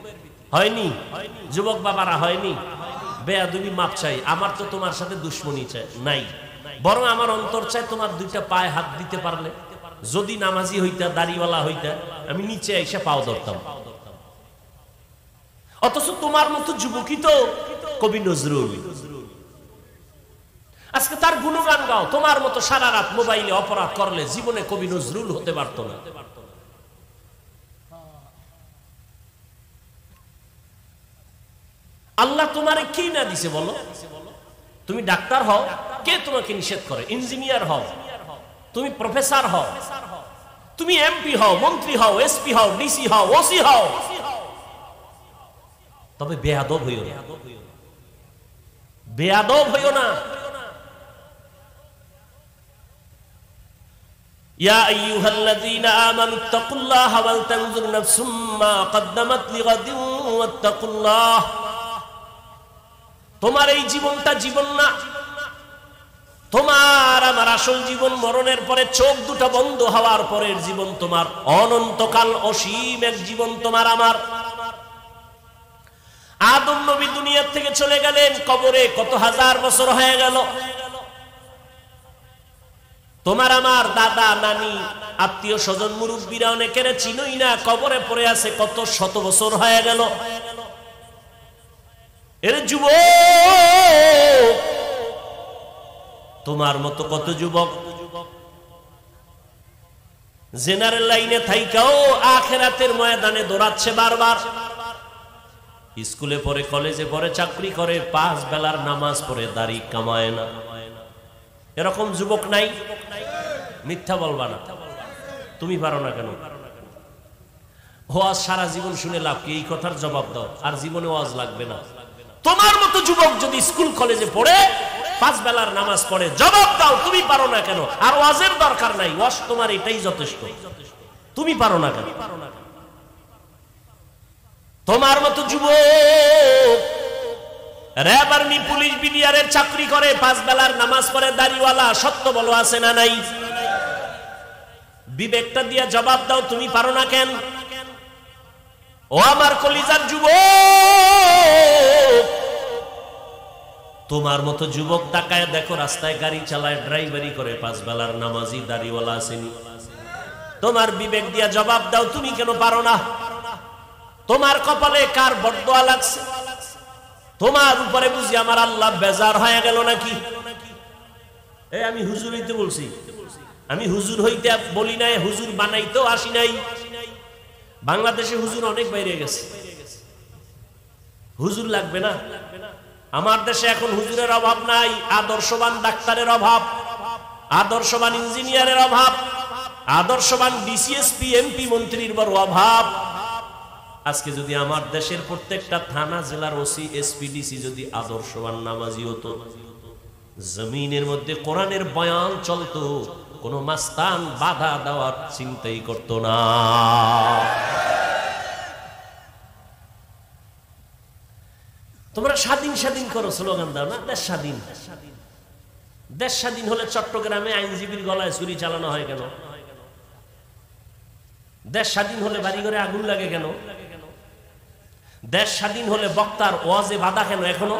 হয়নি। যুবক বাবারা হয়নি, বেয়াদবি মাপ চাই। আমার তো তোমার সাথে দুশ্মনী চাই নাই, বরং আমার অন্তর চাই তোমার দুইটা পায়ে হাত দিতে পারলে, যদি নামাজি হইতা, দাড়িওয়ালা হইতা, আমি নিচে এসে পাও ধরতাম। অথচ তোমার মতো যুবকই তো কবি নজরুল, আজকে তার গুণগান গাও। তোমার মতো সারা রাত মোবাইলে অপরাধ করলে জীবনে কবি নজরুল হতে পারত না। আল্লাহ তোমারে কি না দিছে বলো? তুমি ডাক্তার হও, কে তোমাকে নিষেধ করে? ইঞ্জিনিয়ার হও, তুমি প্রফেসর হও, তুমি এমপি হও, মন্ত্রী হও, এসপি হও, ডিসি হও, ওসি হও, তবে বেয়াদব হইও না, বেয়াদব হইও না। ইয়া আইয়ুহাল্লাযীনা আমানুত্তাকুল্লাহা ওয়াল তানজুর নাফসুম মা কদ্দামাত লিগাদিন ওয়াত্তাকুল্লাহ। তোমার এই জীবনটা জীবন না, তোমার আমার আসল জীবন মরণের পরে, চোখ দুটো বন্ধ হওয়ার পরের জীবন তোমার, অনন্তকাল অসীম এক জীবন তোমার আমার। আদম নবী দুনিয়া থেকে চলে গেলেন, কবরে কত হাজার বছর হয়ে গেল। তোমার আমার দাদা নানি আত্মীয় স্বজন মুরব্বীরা অনেকের চিনই না, কবরে পড়ে আছে কত শত বছর হয়ে গেল। এর যুবক, তোমার মতো কত যুবক জেনারেল লাইনে থাইকাও আখিরাতের ময়দানে দৌড়াচ্ছে বারবার। স্কুলে পড়ে, কলেজে পড়ে, চাকরি করে, 5 বেলার নামাজ পড়ে, দাড়ি কামায় না। এরকম যুবক নাই? মিথ্যা বলবা না। তুমি পারো না কেন? ওয়াজ সারা জীবন শুনে লাভ কি? এই কথার জবাব দাও, আর জীবনে ওয়াজ লাগবে না। তোমার মতো যুবক যদি স্কুল কলেজে পড়ে, 5 বেলার নামাজ পড়ে, জবাব দাও তুমি পারো না কেন? আর ওয়াজের দরকার নাই, ওয়াজ তোমার এটাই যথেষ্ট। তুমি পারো না কেন? তোমার মতো যুবক র‍্যাব, আর্মি, পুলিশ, বিডিআরের চাকরি করে, 5 বেলার নামাজ পড়ে, দাড়িওয়ালা, সত্য বলো আছে না নাই? বিবেকটা দিয়া জবাব দাও তুমি পারো না কেন? ও আমার কলিজার যুবক, তোমার মতো যুবক তাকায় দেখো, রাস্তায় গাড়ি চালায়, ড্রাইভারি করে, 5 বেলার নামাজি, দাড়িওয়ালা আসেনি। তোমার বিবেক দিয়া জবাব দাও তুমি কেন পারো না? তোমার কপালে কার বরদোয়া লাগছে? তোমার উপরে বুঝি আমার আল্লাহ বেজার হয়ে গেল নাকি? এই আমি হুজুরিতে বলছি, আমি হুজুর হইতে বলি নাই, হুজুর বানাইতেও আসি নাই। বাংলাদেশে হুজুর অনেক বাইরে গেছে, হুজুর লাগবে না। আমার দেশে এখন হুজুরের অভাব নাই, আদর্শবান ডাক্তারের অভাব, আদর্শবান ইঞ্জিনিয়ারের অভাব, আদর্শবান ডিসিএসপি এমপি মন্ত্রীর বড় অভাব। আজকে যদি আমার দেশের প্রত্যেকটা থানা জেলার ওসি এসপি ডিসি যদি আদর্শবান নামাজি হতো, জমিনের মধ্যে কোরআনের বয়ান চলতো, কোন মাস্তান বাধা দেওয়ার চিন্তাই করতো না। তোমরা স্বাধীন স্বাধীন করো, স্লোগান দাও না, দেশ স্বাধীন। দেশ স্বাধীন হলে চট্টগ্রামে আইনজীবীর গলায় ছুরি চালানো হয় কেন? দেশ স্বাধীন হলে বাড়িঘরে আগুন লাগে কেন? দেশ স্বাধীন হলে বক্তার ওয়াজে বাধা কেন এখনো?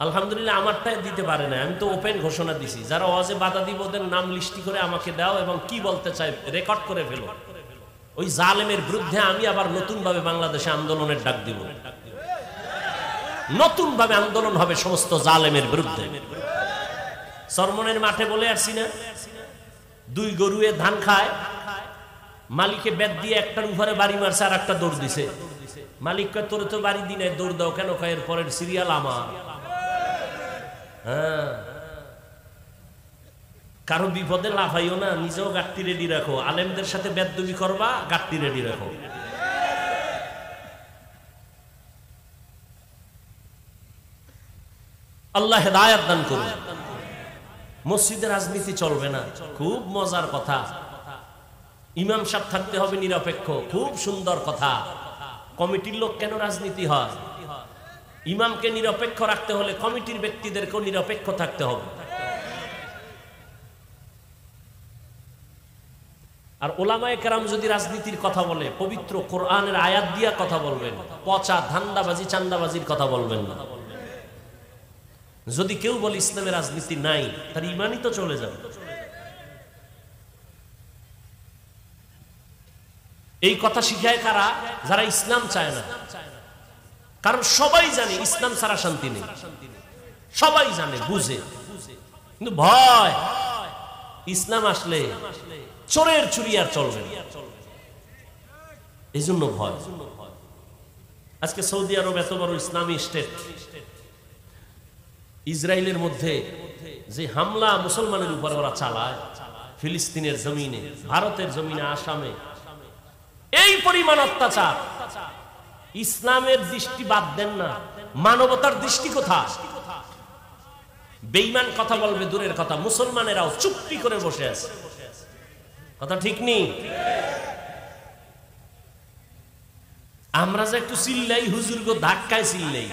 আলহামদুলিল্লাহ আমারটাই দিতে পারে না, আমি তো ওপেন ঘোষণা দিছি, যারা ওয়াজে বাধা দিব ওদের নাম লিস্টি করে আমাকে দাও এবং কি বলতে চাই রেকর্ড করে ফেলো। ওই জালেমের বিরুদ্ধে আমি আবার নতুন ভাবে বাংলাদেশে আন্দোলনের ডাক দিব, নতুন ভাবে আন্দোলন হবে সমস্ত জালেমের বিরুদ্ধে। সরমনের মাঠে বলে আসছি না, দুই গরুয়ে ধান খায়, মালিকে বেদ দিয়ে একটার উপরে বাড়ি মারছে আর একটা দৌড় দিছে। মালিক কয় তোরে তো বাড়ি দিনে দৌড় দাও কেন? কয় এর পরের সিরিয়াল আমার। হ্যাঁ, কারো বিপদে লাফাইও না, নিজেও গাঁটটি রেডি রাখো। আলেমদের সাথে বেদবি করবা, গাঁটটি রেডি রাখো। আল্লাহ হেদায়েত দান করুন। মসজিদে রাজনীতি চলবে না, খুব মজার কথা। ইমাম সাহেব থাকতে হবে নিরপেক্ষ, খুব সুন্দর কথা। কমিটির লোক কেন রাজনীতি হয়? ইমামকে নিরপেক্ষ রাখতে হলে কমিটির ব্যক্তিদেরকেও নিরপেক্ষ থাকতে হবে। আর ওলামায়ে কেরাম যদি রাজনীতির কথা বলে, পবিত্র কোরআনের আয়াত দিয়া কথা বলবেন, পচা ধান্দাবাজি চান্দাবাজির কথা বলবেন না। যদি কেউ বলে ইসলামের রাজনীতি নাই, তার ইমানই তো চলে যাবে। এই কথা শিখায় কারা? যারা ইসলাম চায় না। কারণ সবাই জানে ইসলাম ছাড়া শান্তি নেই, সবাই জানে বুঝে, কিন্তু ভয় ইসলাম আসলে চোরের চুরি আর চলবে না, এই জন্য ভয়। আজকে সৌদি আরব এত বড় ইসলামী স্টেট, ইসরায়েলের মধ্যে যে হামলা মুসলমানের উপর ওরা চালায়, ফিলিস্তিনের জমিনে, ভারতের জমিনে, আসামে, এই পরিমাণ অত্যাচার, ইসলামের দৃষ্টি বাদ দেন না, মানবতার দৃষ্টি কোথায়? বেঈমান কথা বলবে দূরের কথা, মুসলমানেরাও চুপটি করে বসে আছে। কথা ঠিক নেই? আমরা যে একটু চিল্লাই, হুজুর গো ধাক্কায় চিল্লাই,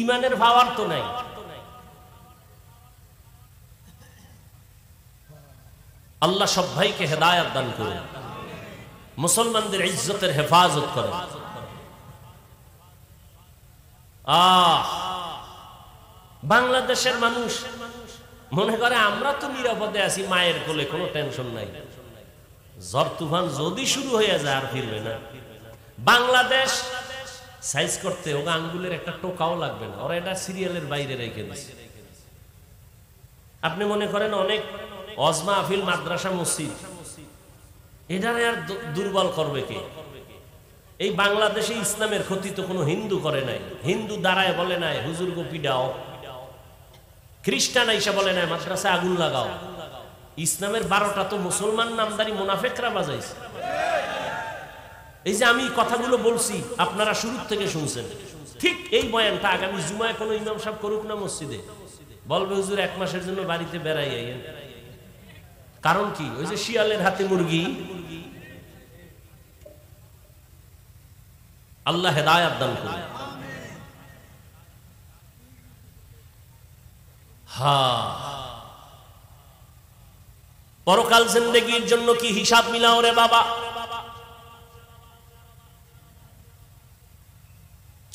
ইমানের ভাবার তো নাই। আল্লাহ সব ভাইকে হেদায়েত দান করুন, মুসলমানদের ইজ্জতের হেফাজত করেন। বাংলাদেশের মানুষ মনে করে আমরা তো নিরাপদে আছি, মায়ের কোলে, কোনো টেনশন নাই। ঝড় তুফান যদি শুরু হয়ে যায় আর ফিরবে না। বাংলাদেশ সাইজ করতে ওকে আঙ্গুলের একটা টোকাও লাগবে না, ওরা এটা সিরিয়ালের বাইরে রেখে দিচ্ছে। আপনি মনে করেন অনেক অজমা আফিল মাদ্রাসা মসজিদ, এটারে আর দুর্বল করবে কে? এই বাংলাদেশে ইসলামের ক্ষতি তো কোনো হিন্দু করে নাই। হিন্দু দাঁড়ায় বলে নাই হুজুর গো পিডাও, খ্রিস্টান আইসা বলে নাই মাদ্রাসায় আগুন লাগাও। ইসলামের 12টা তো মুসলমান নামদারি মুনাফেকরা বাজাইছে। এই যে আমি কথাগুলো বলছি আপনারা শুরু থেকে শুনছেন, ঠিক এই বয়ানটা আগামী জুমায় কোনো ইমাম সাহেব করুক না মসজিদে, বলবে হুজুর 1 মাসের জন্য বাড়িতে বেড়াই আইয়েন। কারণ কি? ওই যে শিয়ালের হাতে মুরগি। আল্লাহ হেদায়েত দান করুন। পরকাল জিন্দেগির জন্য কি হিসাব মিলাও রে বাবা?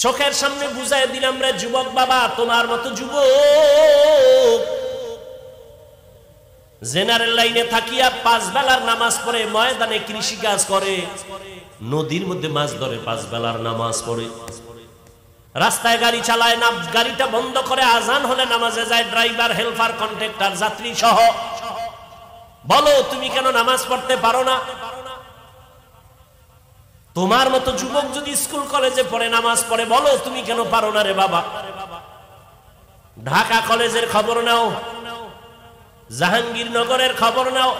চোখের সামনে বুঝাই দিলাম রে যুবক বাবা, তোমার মতো যুবক জেনারেল লাইনে থাকিয়া 5 বেলার নামাজ পড়ে, ময়দানে কৃষি কাজ করে, নদীর মধ্যে মাছ ধরে, 5 বেলার নামাজ পড়ে, রাস্তায় গাড়ি চালায় না, গাড়িটা বন্ধ করে আজান হলে নামাজে যায়, ড্রাইভার, হেল্পার, কন্ট্রাক্টর, যাত্রী সহ। বলো তুমি কেন নামাজ পড়তে পারো না? তোমার মতো যুবক যদি স্কুল কলেজে পড়ে, নামাজ পড়ে, বলো তুমি কেন পারো না রে বাবা? ঢাকা কলেজের খবর নাও, জাহাঙ্গীরনগরের খবর নাও,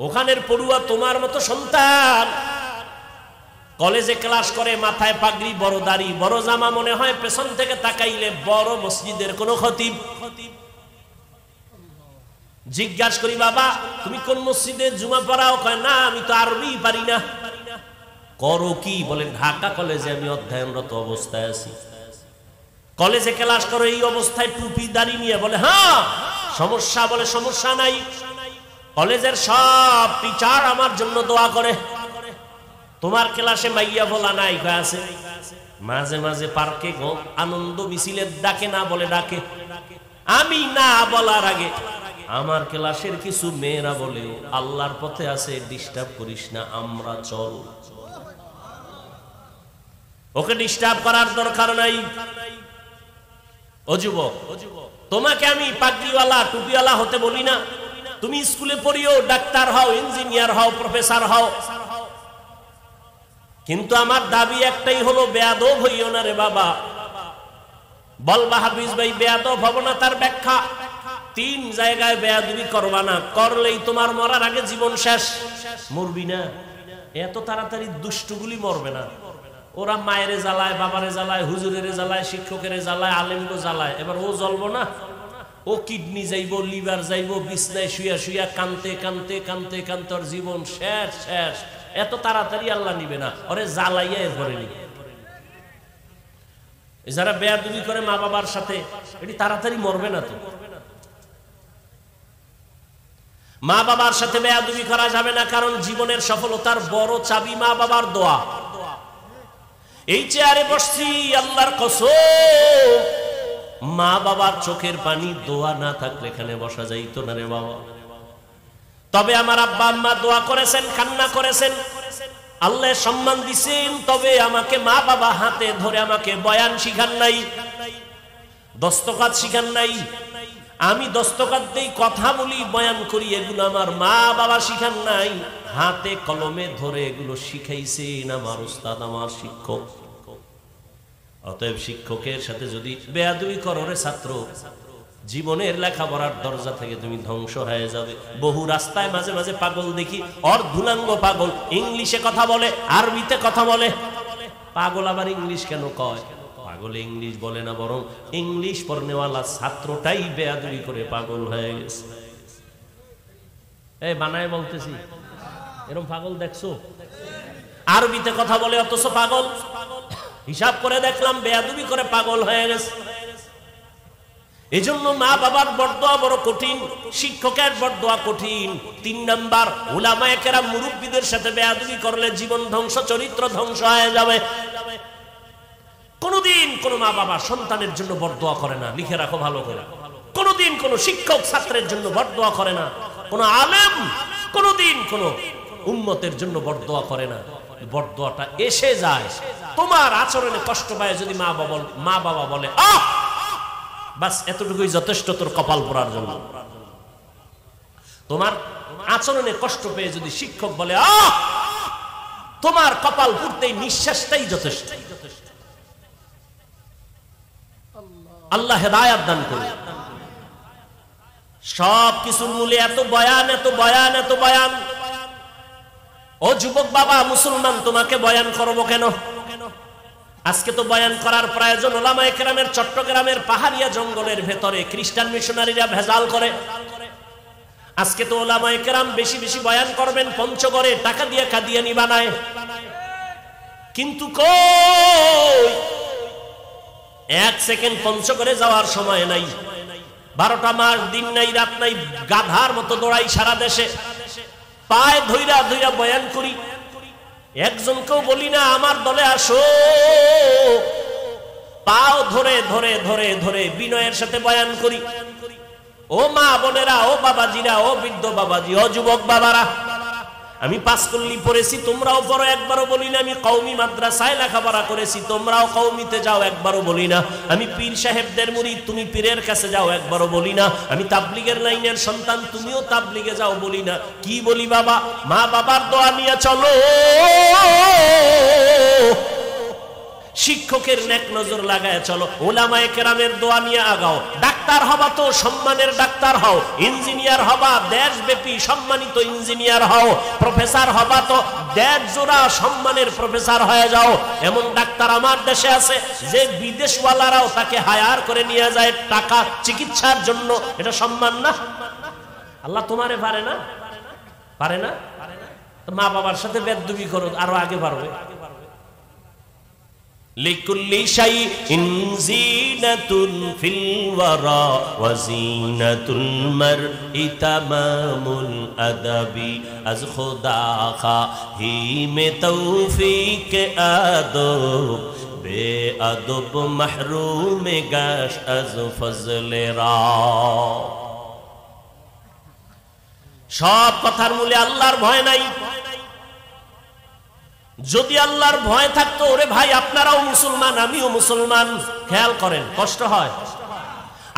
ওখানের পড়ুয়া তোমার মতো সন্তান কলেজে ক্লাস করে, মাথায় পাগড়ি, বড় দাড়ি, বড় জামা, মনে হয় পেছন থেকে তাকাইলে বড় মসজিদের কোন খতিব। জিজ্ঞাসা করি, বাবা তুমি কোন মসজিদে জুমা পড়াও? কয় না, আমি তো আরবি পারি না। করো কি? বলে ঢাকা কলেজে আমি অধ্যয়নরত অবস্থায় আছি। কলেজে ক্লাস করো এই অবস্থায়, টুপি দাড়ি নিয়ে? বলে হ্যাঁ। সমস্যা? বলে সমস্যা নাই, কলেজের সব টিচার আমার জন্য দোয়া করে। তোমার ক্লাসে মাইয়া বলা নাই? আছে, মাঝে মাঝে পার্কে আনন্দ মিছিলের ডাকে না বলে ডাকে। আমি না বলার আগে আমার ক্লাসের কিছু মেয়েরা বলে, আল্লাহর পথে আছে, ডিস্টার্ব করিস না, আমরা চল। ওকে ডিস্টার্ব করার দরকার নাই। ও যুবক, তোমাকে আমি পাগড়িওয়ালা, টুপিওয়ালা হতে বলি না। তুমি স্কুলে পড়িও, ডাক্তার হও, ইঞ্জিনিয়ার হও, প্রফেসর হও, কিন্তু আমার দাবি একটাই হলো, বেয়াদব হইও না রে বাবা। বলবা হাফিজ ভাই বেয়াদব হব না, তার ব্যাখ্যা, 3 জায়গায় বেয়াদবি করবা না, করলেই তোমার মরার আগে জীবন শেষ। মরবি না, এত তাড়াতাড়ি দুষ্টগুলি মরবে না। ওরা মায়েরে জ্বালায়, বাবারে জ্বালায়, হুজুরের জ্বালায়, শিক্ষকের জ্বালায়, আলেমকে জ্বালায়, এবার ও জ্বলবো না? ও কিডনি যাইব, লিভার যাইব, বিছনায় শুয়া শুয়া কানতে কানতে কানতে কানতে ওর জীবন শেষ শেষ। এত তাড়াতাড়ি আল্লাহ নিবে না, ওরে জ্বালাইয়া এরপরে নিবে। যারা বেয়াদবি করে মা বাবার সাথে, এটি তাড়াতাড়ি মরবে না তো। মা বাবার সাথে বেয়াদবি করা যাবে না, কারণ জীবনের সফলতার বড় চাবি মা বাবার দোয়া। এই চেয়ারে বসছি, আল্লাহর কসম, মা বাবার চোখের পানি, দোয়া না থাকলে এখানে বসা যাইতো না রে বাবা। তবে আমার আব্বা আম্মা দোয়া করেছেন, কান্না করেছেন, আল্লাহ সম্মান দিছেন, তবে আমাকে মা বাবা হাতে ধরে আমাকে বয়ান শিখান নাই, দস্তখত শিখান নাই। আমি দস্তখত দেই, কথা বলি, বয়ান করি, এগুলো আমার মা বাবা শিখান নাই, হাতে কলমে ধরে এগুলো শিখাইছেন আমার উস্তাদ, আমার শিক্ষক। অতএব শিক্ষকের সাথে যদি বেয়াদবি করো রে ছাত্র, জীবনের লেখাপড়ার দরজা থেকে তুমি ধ্বংস হয়ে যাবে। বহু রাস্তায় মাঝে মাঝে পাগল দেখি, অর্ধুলাঙ্গ পাগল, ইংলিশে কথা বলে, আরবিতে কথা বলে। পাগল আবার ইংলিশ কেন কয়? পাগল ইংলিশ বলে না, বরং ইংলিশ পড়নেওয়ালা ছাত্রটাই বেয়াদবি করে পাগল হয়ে গেছে। এই বানায় বলতেছি, এরকম পাগল দেখছো? আরবিতে কথা বলে অথচ পাগল। হিসাব করে দেখলাম বেয়াদবি করে পাগল হয়ে গেছে। এজন্য মা বাবার বরদোয়া বড় কঠিন, শিক্ষকের বরদোয়া কঠিন। 3 নাম্বার, উলামায়ে কেরাম, মুরব্বিদের সাথে বেয়াদবি করলে জীবন ধ্বংস, চরিত্র ধ্বংস হয়ে যাবে। কোনদিন কোন মা বাবা সন্তানের জন্য বরদোয়া করে না, লিখে রাখো ভালো করে। কোনদিন কোন শিক্ষক ছাত্রের জন্য বরদোয়া করে না, কোন আলেম কোনদিন কোন উম্মতের জন্য বরদোয়া করে না। বরদোয়াটা এসে যায় তোমার আচরণে কষ্ট পায় যদি মা বাবা বলে, আহ বাস এতটুকুই যথেষ্ট তোর কপাল পোড়ার জন্য। তোমার আচরণে কষ্ট পেয়ে যদি শিক্ষক বলে, আহ তোমার কপাল পুড়তেই নিঃশ্বাসটাই যথেষ্ট। আল্লাহ হেদায়েত দান করুন। সব কিছুর মূলে এত বয়ান, এত বয়ান, এত বয়ান। ও যুবক বাবা, মুসলমান, তোমাকে বয়ান করবো কেন? আজকে তো বয়ান করার প্রয়োজন। ওলামায়ে কেরামের চট্টগ্রামের পাহাড়িয়া জঙ্গলের ভেতরে খ্রিস্টান মিশনারিরা ভেজাল করে। আজকে তো ওলামায়ে কেরাম বেশি বেশি বয়ান করবেন, পঞ্চগড়ে টাকা দিয়ে কাদিয়ানি বানায়। কিন্তু কই, 1 সেকেন্ড পঞ্চগড়ে যাওয়ার সময় নাই, 12টা মাস দিন নাই রাত নাই, গাধার মতো দৌড়াই সারা দেশে, পায়ে ধইরা ধইরা বয়ান করি। একজনকেও বলি না আমার দলে আসো, পাও ধরে ধরে ধরে ধরে বিনয়ের সাথে বয়ান করি। ও মা বোনেরা, ও বাবাজিরা, ও বৃদ্ধ বাবাজি, ও যুবক বাবারা, আমি পাঁচকল্লি পড়েছি, তোমরাও পড়ো, একবারও বলি না। আমি কওমি মাদ্রাসায় লেখাপড়া করেছি, তোমরাও কওমিতে যাও, একবারও বলি না। আমি পীর সাহেবদের মুরিদ, তুমি পীরের কাছে যাও, একবারও বলি না। আমি তাবলিগের লাইনের সন্তান, তুমিও তাবলিগে যাও, বলি না। কি বলি বাবা? মা বাবার দোয়া নিয়ে চলো, শিক্ষকের নেক নজর লাগায় চলো, ওলামায়ে কেরামের দোয়া নিয়ে আগাও। ডাক্তার হবা তো সম্মানের ডাক্তার হও, ইঞ্জিনিয়ার হবা দেশব্যাপী সম্মানিত ইঞ্জিনিয়ার হও, প্রফেসর হবা তো দেশ জোড়া সম্মানের প্রফেসর হয়ে যাও। এমন ডাক্তার আমার দেশে আছে যে বিদেশওয়ালারাও তাকে হায়ার করে নিয়ে যায় টাকা চিকিৎসার জন্য। এটা সম্মান না? আল্লাহ তোমারে পারে না? পারে না? মা বাবার সাথে বেদবি করো, আরো আগে পারবে। লিকুল্লি শাইইন জিনাতুন ফিল ওয়ারা ওয়া জিনাতুল মারই তামামুল আদাবি আজ খুদা খাহি মে তৌফিক আদব বে আদব মাহরুম গাশ আজ ফজলে রা। সব কথার মূলে আল্লাহর ভয় নাই। যদি আল্লাহর ভয় থাকতো, ওরে ভাই আপনারাও মুসলমান, আমিও মুসলমান। খেয়াল করেন, কষ্ট হয়।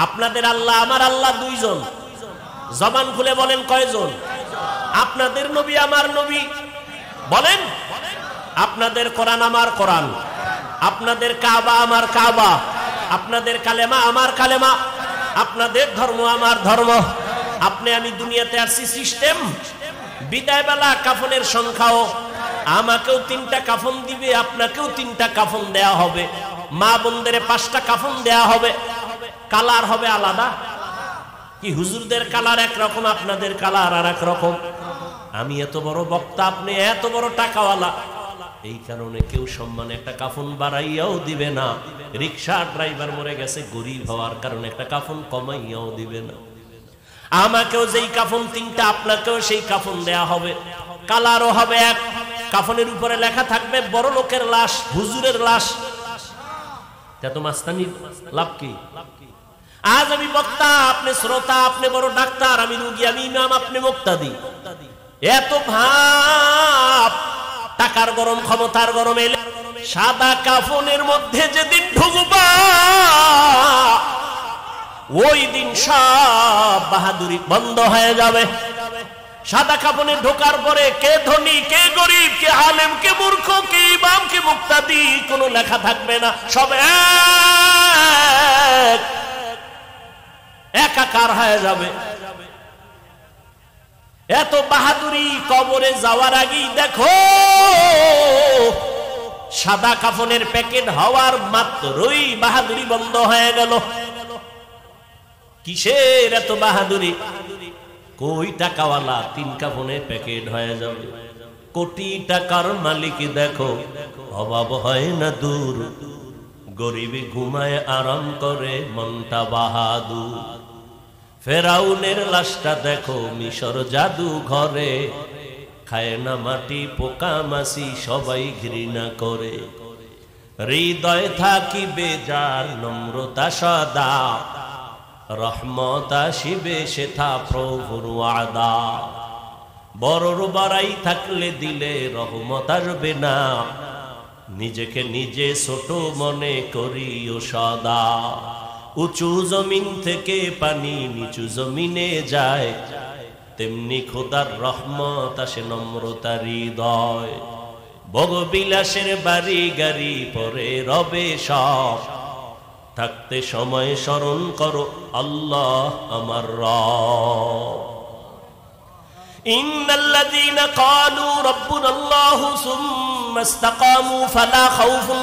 আপনাদের আল্লাহ আমার আল্লাহ দুইজন। জবান খুলে বলেন কয়জন? আপনাদের নবী আমার নবী বলেন, আপনাদের কোরআন আমার কোরআন, আপনাদের কাবা আমার কাবা, আপনাদের কালেমা আমার কালেমা, আপনাদের ধর্ম আমার ধর্ম। আপনি আমি দুনিয়াতে আসছি সিস্টেম। বিদায় বেলা কাফনের সংখ্যাও, আমাকেও 3টা কাফন দিবে, আপনাকেও 3টা কাফন দেয়া হবে, মা বোনদের 5টা কাফন দেয়া হবে। কালার হবে আলাদা। কি হুজুরদের কালার একরকম, আপনাদের কালার আর এক রকম। আমি এত বড় বক্তা, আপনি এত বড় টাকাওয়ালা, এই কারণে কেউ সম্মানে একটা কাফন বাড়াইয়াও দিবে না। রিক্সা ড্রাইভার মরে গেছে, গরিব হওয়ার কারণে একটা কাফন কমাইয়াও দিবে না। আমাকেও যেই কাফন 3টা, আপনাকেও সেই কাফন দেয়া হবে। কালারও হবে এক। কাফনের উপরে লেখা থাকবে বড় লোকের লাশ, হুজুরের লাশ। এত মাস্তানি লাভ কি? আজ আমি বক্তা, আপনি শ্রোতা, আপনি বড় ডাক্তার, আমি রোগী, আমি ইমাম, আপনি মুক্তাদি। এত ভাব, টাকার গরম, ক্ষমতার গরম এলে সাদা কাফনের মধ্যে যেদিন ঢুকবা, ওই দিন সব বাহাদুরি বন্ধ হয়ে যাবে। সাদা কাফনে ঢোকার পরে কে ধনী, কে গরিব, কে আলেম, কে মূর্খ, কে ইমাম, কে মুক্তাদি কোনো লেখা থাকবে না। সব একাকার হয়ে যাবে। এত বাহাদুরি কবরে যাওয়ার আগেই দেখো, সাদা কাফনের প্যাকেট হওয়ার মাত্রই বাহাদুরি বন্ধ হয়ে গেল। কিসের এত বাহাদুরি? কই টাকাওয়ালা 3 কাফনে প্যাকেট হয়ে যাবে। কোটি টাকার মালিক দেখো, অভাব হয় না দূর, গরিবী ঘুমায় আরাম করে মনটা বাহাদুর। ফেরাউনের লাশটা দেখো মিশর জাদু ঘরে, খায় না মাটি পোকা মাছি সবাই ঘৃণা করে। হৃদয় থাকিবে যার নম্রতা সদা, রহমত আসিবে সেথা প্রভুর ওয়াদা। বড়র বাড়াই থাকলে দিলে রহমত আসবে না, নিজেকে নিজে ছোট মনে করিও সদা। উঁচু জমিন থেকে পানি নিচু জমিনে যায়, তেমনি খোদার রহমত আসে নম্রতার হৃদয়। ভোগবিলাসের বাড়ি গাড়ি পরে রবে সব, থাকতে সময় স্মরণ করো আল্লাহ আমার রব। ইন্নাল্লাযীনা ক্বালু রাব্বুনাল্লাহু সুম্মা ইসতাকামু ফালা খাউফুন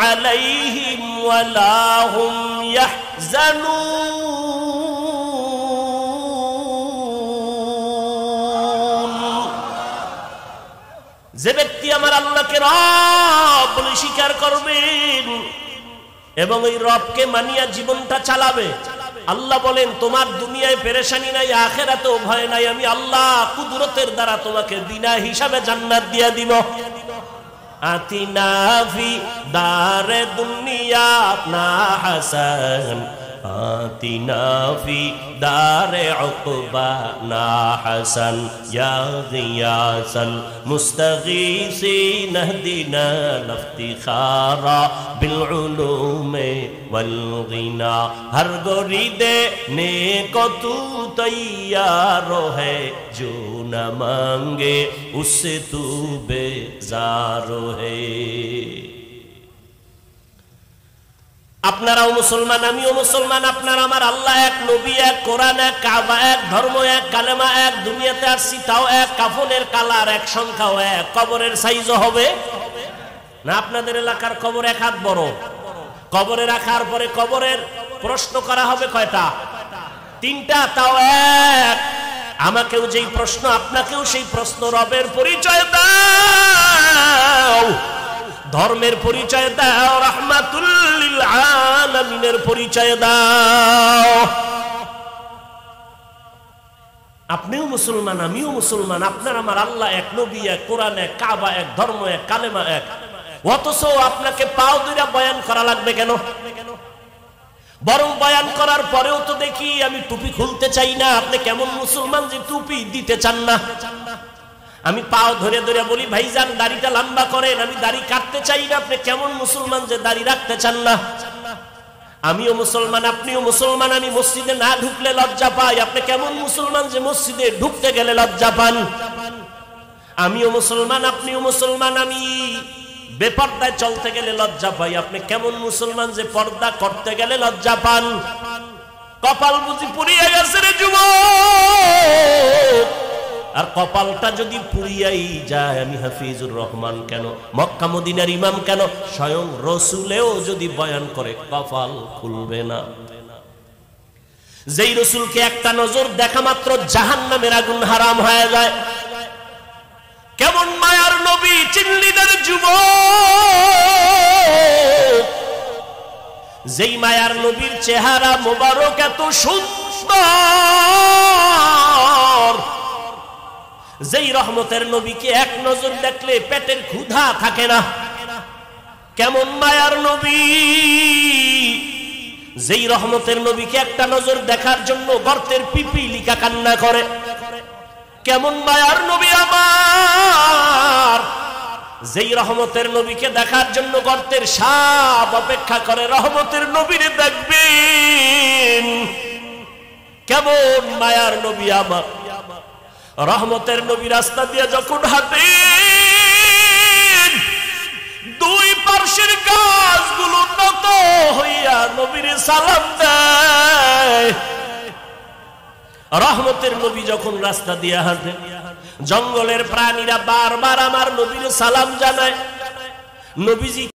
আলাইহিম ওয়ালা হুম ইয়াহজানুন। যে ব্যক্তি আমার আল্লাহকে রব বলে স্বীকার করবেন এবং এই রবকে মানিয়া জীবনটা চালাবে, আল্লাহ বলেন তোমার দুনিয়ায় পেরেশানি নাই, আখিরাতেও ভয় নাই। আমি আল্লাহ কুদরতের দ্বারা তোমাকে বিনা হিসাবে জান্নাত দিয়া দিব। আতিনা ফি দারে দুনিয়া না হাসান آتنا في دار عقبانا حسن يا غياث المستغيثين اهدنا الافتخار بالعلوم والغنى ہر گوری دینے کو تو تیار ہے جو نہ مانگے اس سے تو بیزار ہے আপনারাও মুসলমান আমিও মুসলমান আপনারা আমার আল্লাহ এক নবী এক কোরআন এক কাবা এক ধর্ম এক কালেমা এক দুনিয়াতে আসছি তাও এক কাফনের কালার এক সংখ্যাও এক কবরের সাইজও হবে না আপনাদের এলাকার কবর এক হাত বড় কবরে রাখার পরে কবরের প্রশ্ন করা হবে কয়টা তিনটা তাও এক আমাকেও যেই প্রশ্ন আপনাকেও সেই প্রশ্ন রবের পরিচয় দাও ধর্মের পরিচয় দাও রাহমাতুল লিল আলামিনের পরিচয় দাও আপনিও মুসলমান আমিও মুসলমান আপনার আমার আল্লাহ এক নবী এক কোরআন এক কাবা এক ধর্ম এক কালেমা এক অথচ আপনাকে পাও ধরে বয়ান করা লাগবে কেন বরং বয়ান করার পরেও তো দেখি আমি টুপি খুলতে চাই না আপনি কেমন মুসলমান যে টুপি দিতে চান না আমি পাও ধরে ধরে বলি ভাইজান দাড়িটা লম্বা করেন আমি দাড়ি কাটতে চাই না আপনি কেমন মুসলমান যে দাড়ি রাখতে চান না আমিও মুসলমান আপনিও মুসলমান আমি মসজিদে না ঢুকলে লজ্জা পাই আপনি কেমন মুসলমান যে মসজিদে ঢুকতে গেলে লজ্জা পান আমিও মুসলমান আপনিও মুসলমান আমি বেপরদায় চলতে গেলে লজ্জা পাই আপনি কেমন মুসলমান যে পর্দা করতে গেলে লজ্জা পান কপাল বুঝি পুড়িয়ে গেছে রে যুবক আর কপালটা যদি পুড়িয়াই যায় আমি হাফিজুর রহমান কেন মক্কা মদিনার ইমাম কেন স্বয়ং রাসূলেও যদি বয়ান করে কপাল খুলবে না যেই রাসূলকে একটা নজর দেখা মাত্র জাহান্নামের আগুন হারাম হয়ে যায় কেমন মায়ার নবী চিনলি না যুবক যেই মায়ার নবীর চেহারা মোবারক এত সুন্দর যেই রহমতের নবীকে এক নজর দেখলে পেটের ক্ষুধা থাকে না কেমন মায়ার নবী যেই রহমতের নবীকে একটা নজর দেখার জন্য গর্তের পিপিলিকা কান্না করে কেমন মায়ার নবী আমার যেই রহমতের নবীকে দেখার জন্য গর্তের সাপ অপেক্ষা করে রহমতের নবীরে দেখবেন কেমন মায়ার নবী আমার রহমতের নবী রাস্তা দিয়ে যখন হাঁটেন দুই পার্শ্বের গাছগুলো নত হইয়া নবীর সালাম দেয় রহমতের নবী যখন রাস্তা দিয়ে হাঁটেন জঙ্গলের প্রাণীরা বারবার আমার নবীর সালাম জানায় নবীজি